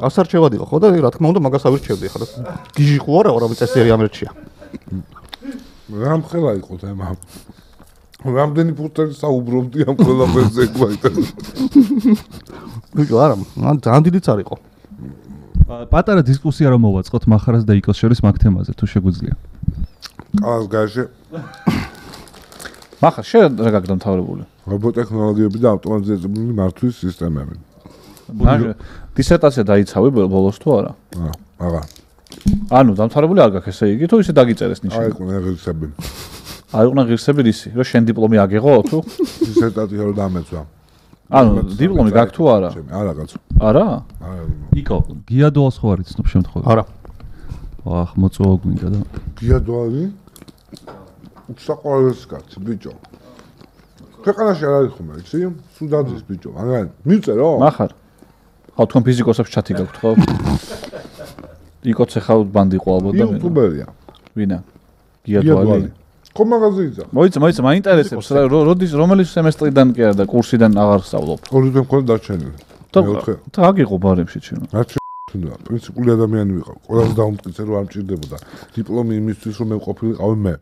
ასარჩევად იყო ხო და რა თქმა უნდა მაგას ავირჩევდი ხა და გიჟი ხო არა რა წესიერი ამერჩია. რამხელა იყო თემა. რამდენი ფუტკარი საუბრობდი ამ ყველაფერზე გვაიტან. ბიჭო არა, ძალიან დიდიც არ იყო. პატარა დისკუსია რომ მოვაწყოთ მახარას და იკოს შორის მაგ თემაზე თუ შეგვიძლია. კალას გარშე მახარ შენ რა გაქვს დამთავრებული? რობოტექნოლოგიები და ავტომატიზებული მართვის სისტემები. დისერტაცია დაიცავი ბოლოს თუ არა? არა. ანუ დამთავრებული არ გაქვს ესე იგი თუ ისე დაგიწერეს ნიშანი? აიყვნენ ღირსები. აიყვნენ ღირსები ისი, რომ შენ დიპლომი აგეღო თუ? დისერტაცია რომ დამეწვა. ანუ დიპლომი გაქვს თუ არა? არა კაცო. არა? იკო, გიადოას ხო არ იცნობ შემთხვევაში? არა. ახ მოწოვა გვინდა და გიადოალი? უსაყვარლესი კაცი ბიჭო. ქვეყანაში არ არის ხომ იცი? სუდაძის ბიჭო. მაგრამ მივწერო? მახარ. ხო თქვენ ფიზიკოსებს ჩათი გაქვთ ხო? იკოც ახლა ბანდი ყო ალბათ და იუტუბერია. ვინა? გიადოალი. ხო მაგაზე იზა. მოიცა, მაინტერესებს რა როდის რომელი semestre-დან კი არა და კურსიდან აღარ სწავლობ. ორივე მქონდა დარჩენილი. და აგიყო ბარემში ჩემო. რა თქმა უნდა, პრინციპული ადამიანი ვიყავ. ყველაზე დაუმტკიცე რომ არ მჭირდებოდა. დიპლომი იმისთვის რომ მე ყოფილიყავი მე.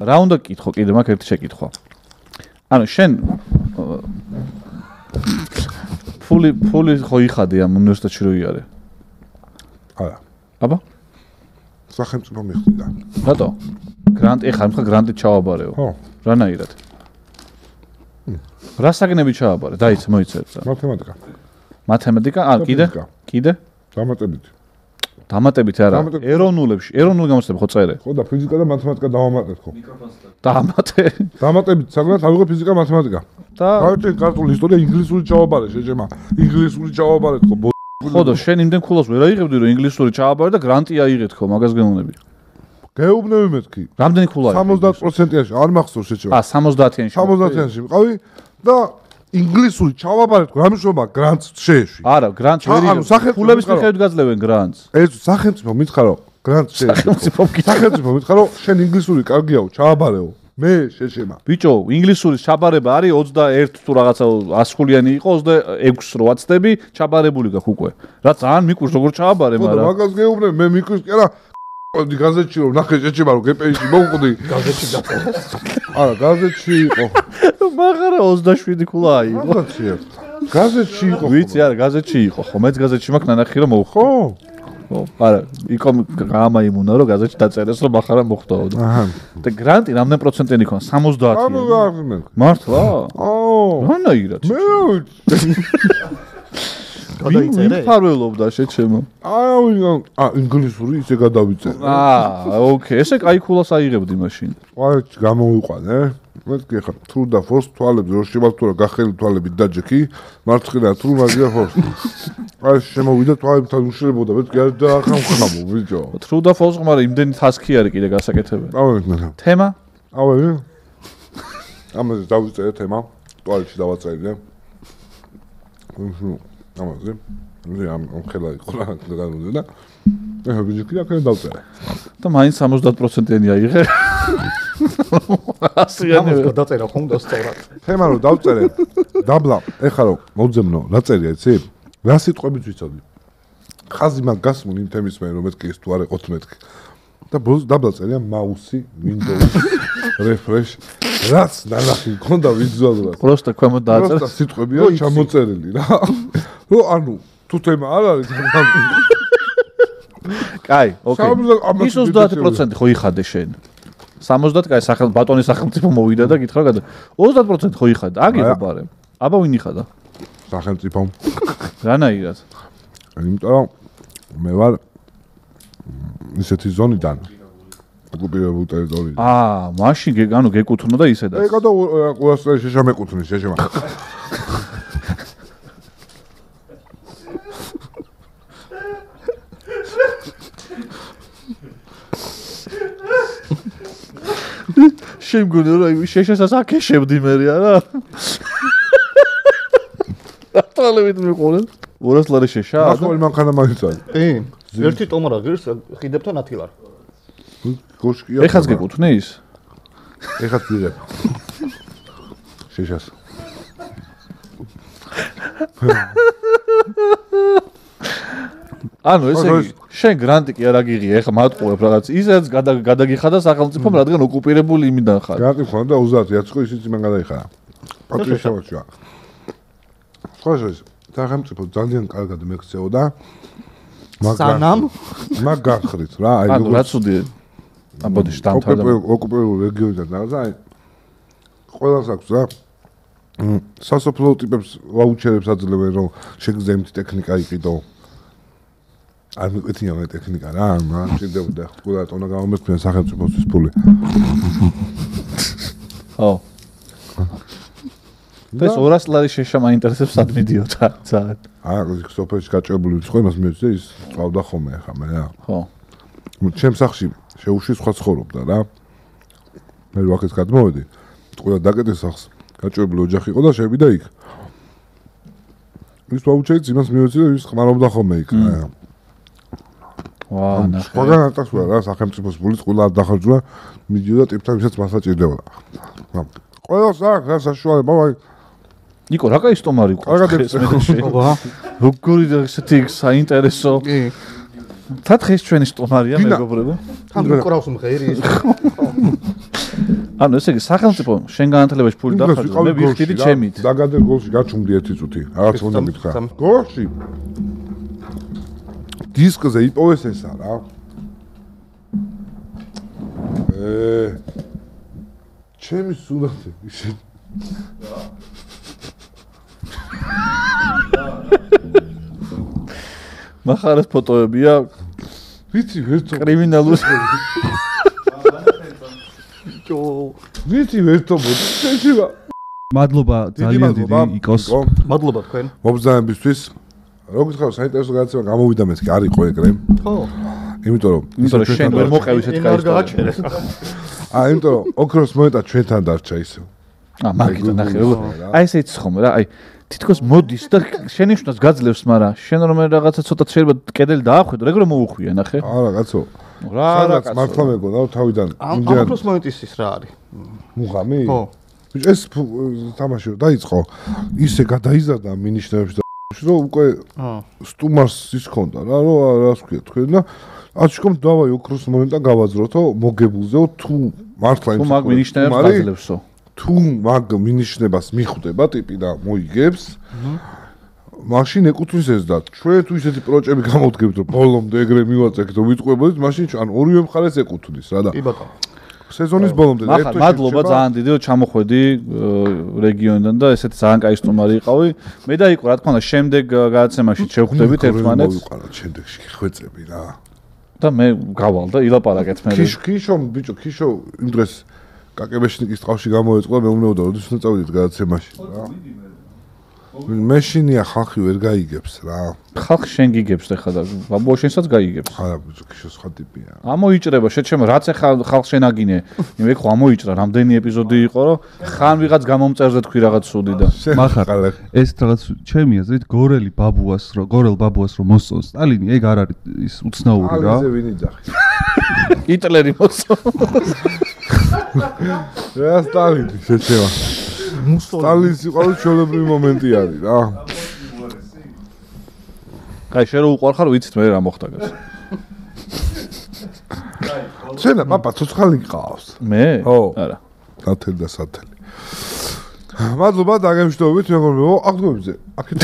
რა უნდა გკითხო კიდე მაგ ერთი შეკითხვა. ანუ შენ ფული ხო იხადე ამ უნივერსიტეტში რო იარე? არა. აბა? სახელმწიფო მიხდიდა. რატო? გრანტი ხარ, ხა გრანტით ჩავაბარეო. ხო. რანაირად? რა საგნები ჩააბარე? დაიცა, მოიწერა. მათემატიკა. მათემატიკა? კიდე? დამატებით. დამატებით არა. ეროვნულებში, ეროვნულ გამოცდები ხო წერე? ხო და ფიზიკა და მათემატიკა დავამატეთ ხო? დამატე. დამატებით, საგნად ავიღე ფიზიკა, მათემატიკა. და გავიწევ ქართული ისტორია, ინგლისური ჩავაბარე, შეჭემა. ინგლისური ჩავაბარეთ ხო? ხო და შენ იმდენ ქულას ვერ აიღებდი რომ ინგლისური ჩააბარე და გრანტი აიღეთ ხო? მაგას გეუბნები. გეუბნები მეთქი. რამდენი ქულა არის? 70%-იანში, არ მახსოვს შეჭემა. 70-იანში. 70-იანში ვიყავი და ინგლისური ჩავაბარეთ ხო? რა მნიშვნელობა გრანტს შეეშვი? არა, გრანტს ვერ იღებ. ქულების მიხედვით გაძლევენ გრანტს. ეს სახელმწიფო მითხრა რომ გრანტს შეეშვი. სახელმწიფო მითხრა რომ შენ ინგლისური კარგიაო, ჩააბარეო. მე შეშემა. ბიჭო, ინგლისურის ჩაბარება არის 21 თუ რაღაცა 100 ხულიანი იყო 26 რო აცდები, ჩაბარებული გაქვს უკვე. რა ძალიან მიკვირს როგორ ჩააბარე, მაგრამ მაგას გეუბნები, მე მიკვირს კი არა. გაზეთში რომ ნახე შეჭემა რომ გპ-ში მოვყვდი. გაზეთში დაწერა. არა, გაზეთში იყო. მაგარა 27 ქულა აიღო. გაზეთში იყო. ვიცი, არა, გაზეთში იყო. ხო, მეც გაზეთში მაქვს ნანახი რომ მოვხო. ხო, არა, იყო გამაიმუნა რომ გაზეთში დაწერეს რომ ახარა მოხდაო. აჰა. და გრანტი რამდენი პროცენტიანი ქონდა? 70. მართლა? აო. რანაირად? მე გადაიწერე? ფარველობდა შეჩემო. ინგლისური ისე გადავიწერე. ოკეი, ესე კაი ქულას აიღებდი მაშინ. ყავეჭ გამოვიყვანე. მეთქი ხა true და false თვალებს რო შემავთურა გახელი თვალებით დაჯექი, მარცხენა true მაგია false. აი შემოვიდა თვალებთან უშლებოდა, მეთქი არ დაახამხამო ბიჭო. true და false მაგრამ იმდენი task-ი არის კიდე გასაკეთებელი. თემა? ამაზე დავიწერე თემა, თვალებში დავაწერე. ამაზე ამ ხელა იყო რა განუდა და მე ბიჭი აქ დავწერე და მაინც 70%-იანი აიღე. ამას გადაწერა ხომ და სწორად. თემა რომ დავწერე დაბლა ეხლა რომ მოძებნო რა წერია იცი? რა სიტყვებით ვიცოდი? ხაზი მაგ გასმულ იმ თემის მე რომ მეთქი ეს თუ არ ეყოთ მეთქი. და ბოლოს დაბლა წერია მაუსი, Windows, refresh. რაც ნანახი მქონდა ვიზუალურად. პროსტა ქვემოთ დააწერე. პროსტა სიტყვებია ჩამოწერილი რა. რო ანუ თუ თემა არ არის კაი, ოკეი. ის 30% ხო იხადე შენ. 70 კაი ბატონის სახელმწიფო მოვიდა და გითხრა გადა 30% ხო იხადე. აგიღო ბარემ. აბა ვინ იხადა? სახელმწიფო. რანაირად? იმიტომ რომ მე ვარ ისეთი ზონიდან ოკუპირებულ ტერიტორიიდან. მაშინ გეკუთვნოდა ისედაც. ეკა და ყველასწორი შეშამეკუთვნის, შეშემა. შემგონი რომ შეშესაც აკეშებდი მე რა. ატალებით მიყოლენ. 200 ლარი შეშა. ახლა მანქანა მაგიცალი. კი. ერთი ტომარა ღირს ხიდებთან 10 ლარი. გოშკია. ეხაც გეკუთვნის? ეხაც ვიღებ. შეშას. ანუ ესე იგი შენ გრანტი კი არ აგიღია, ეხლა მატყუებ რაღაც. ისაც გადაგიხადა სახელმწიფომ, რადგან ოკუპირებული იმიდან ხარ. გრანტი ხონდა 30-ი ხო ისიც მან გადაიხარა. პატრიოტია. ხოჟეს სახელმწიფო ძალიან კარგად მეკცეოდა. მაგ განხრით რა, აი ანუ რა ცუდი ამბოდიში დამთავრდა. ოკუპირებული რეგიონიდან რაღაცა, აი ყველას აქვს რა. სასოფლო ტიპებს ვაუჩერებს აძლევენ რომ შეგზემთ ტექნიკა იყიდო. არ მიყვეთია მე ტექნიკა რა, მჭირდებოდა ყველა ტონა გამომექცია სახელმწიფოსთვის ფული. ხო. ეს 200 ლარი შეშა მაინტერესებს სად მიდიოდა ძალიან. სოფელში გაჭებული ხო იმას მეცე ის წავდა ხოლმე ახლა მე რა. ხო. ჩემს სახში შეუში სხვა ცხოვრობდა რა. მე ვაკეთე გადმოვედი. ყველა დაკეტე სახს. გაჭებული ოჯახი იყო და შევიდა იქ. ის ვაუჩერიც იმას მივეცი და ის ხმარობდა ხოლმე იქ რა. ვაა, სხვაგან არ წასულა რა სახელმწიფოს ფულით ყველა დახარჯულა მიდიოდა ტიპთან ვისაც მას აჭირდებოდა. ყველას აქვს რა საშუალება ვაი ნიკო რა კაი სტომარი ყავს როგორი ესეთი საინტერესო თათხის ჩვენი სტომარია მეგობრებო თან მიკრავს მღერი ის ანუ ესე იგი სახელმწიფო შენ განათლებაში ფული დახარჯვა მე ვიხდიდი ჩემით დაგადერ გოლში გაჩუმდი ერთი წუთი რაღაც უნდა მითხრა გოლში დისკზე იპოვეს ესა რა ჩემი სურათები ისე მახარეს ფოტოებია ვიცი ვერთო კრიმინალური ვიცი ვერთო შეიძლება მადლობა ძალიან დიდი იკოს მადლობა თქვენ მობრძანებისთვის როგორც ხარ საინტერესო გადაცემა გამოვიდა მეც კი არ იყო ეგრე ხო იმიტომ რომ შენ ვერ მოყევი ესეთ კაი გააჩერეს იმიტომ რომ ოქროს მონეტა ჩვენთან დარჩა ისე მაგითო ნახე აი ესეც ხომ რა აი თითქოს მოდის და შენიშვნას გაძლევს მაგრამ შენ რომ რაღაცა ცოტა შეიძლება კედელი დაახვედო ეგრე მოუხვია ნახე არა კაცო რა კაცო მართლა მეგონა თავიდან ამ ოქროს მონეტის ის რა არის მუღამი ხო ეს თამაში დაიწყო ისე გადაიზარდა მინიშნებებში რომ უკვე სტუმარს ის ქონდა რა რომ რას ქვია თქვენ და აშკომ დავაი ოქროს მონეტა გავაძროთო მოგებულზეო თუ მართლა თუ მაგ მინიშნებს გაძლევსო თუ მაგ მინიშნებას მიხვდება ტიპი და მოიგებს მაშინ ეკუთვნის ეს და ჩვენ თუ ისეთი პროჭები გამოვდგებთ რომ ბოლომდე ეგრე მივაწექთ რომ ვიტყვებოდით მაშინ ან ორივე მხარეს ეკუთვნის რა და კი ბატონო სეზონის ბოლომდე და ერთად მადლობა ძალიან დიდი რომ ჩამოხვედი რეგიონიდან და ესეთი ძალიან კაი სტუმარი იყავი მე და იყო რა თქმა უნდა შემდეგ გადაცემაში შევხვდებით ერთმანეთს მოვიყარა შემდეგში ხვეწები რა და მე გავალ და ილაპარაკეთ მე ქიშო ბიჭო ქიშო იმ დღეს კაკებეშნიკის ტყავში გამოეწყო მე უმნეოდა როდის უნდა წავიდეთ გადაცემაში რა მეშინია ხალხი ვერ გაიგებს რა ხალხი შენ გიგებს ახლა და ბაბუა შენსაც გაიგებს არა ბიჭო ქიშო სხვა ტიპია ამოიჭრება შეჩემო რაც ახლა ხალხ შენ აგინე მე ხო ამოიჭრა რამდენი ეპიზოდი იყო რომ ხან ვიღაც გამომწერზე თქვი რაღაც სუდი და მახარ ეს რაღაც ჩემი აზრით გორელ ბაბუას რომ მოსწონს სტალინი ეგ არ არის ის უცნაური რა ალზე ვინ იძახი ჰიტლერი მოსწონს რა სტალინი შეჩემა სტალინის სიყვარული ჩვეულებრივი მომენტი არის რა კაი შენ რო უყარხარ ვიცით მე რა მოხდა გას შენ პაპა ცოცხალი გყავს მე არა სათელი და სათელი მადლობა დაგემშვიდობებით მეგობრებო აღდგომებზე აქეთ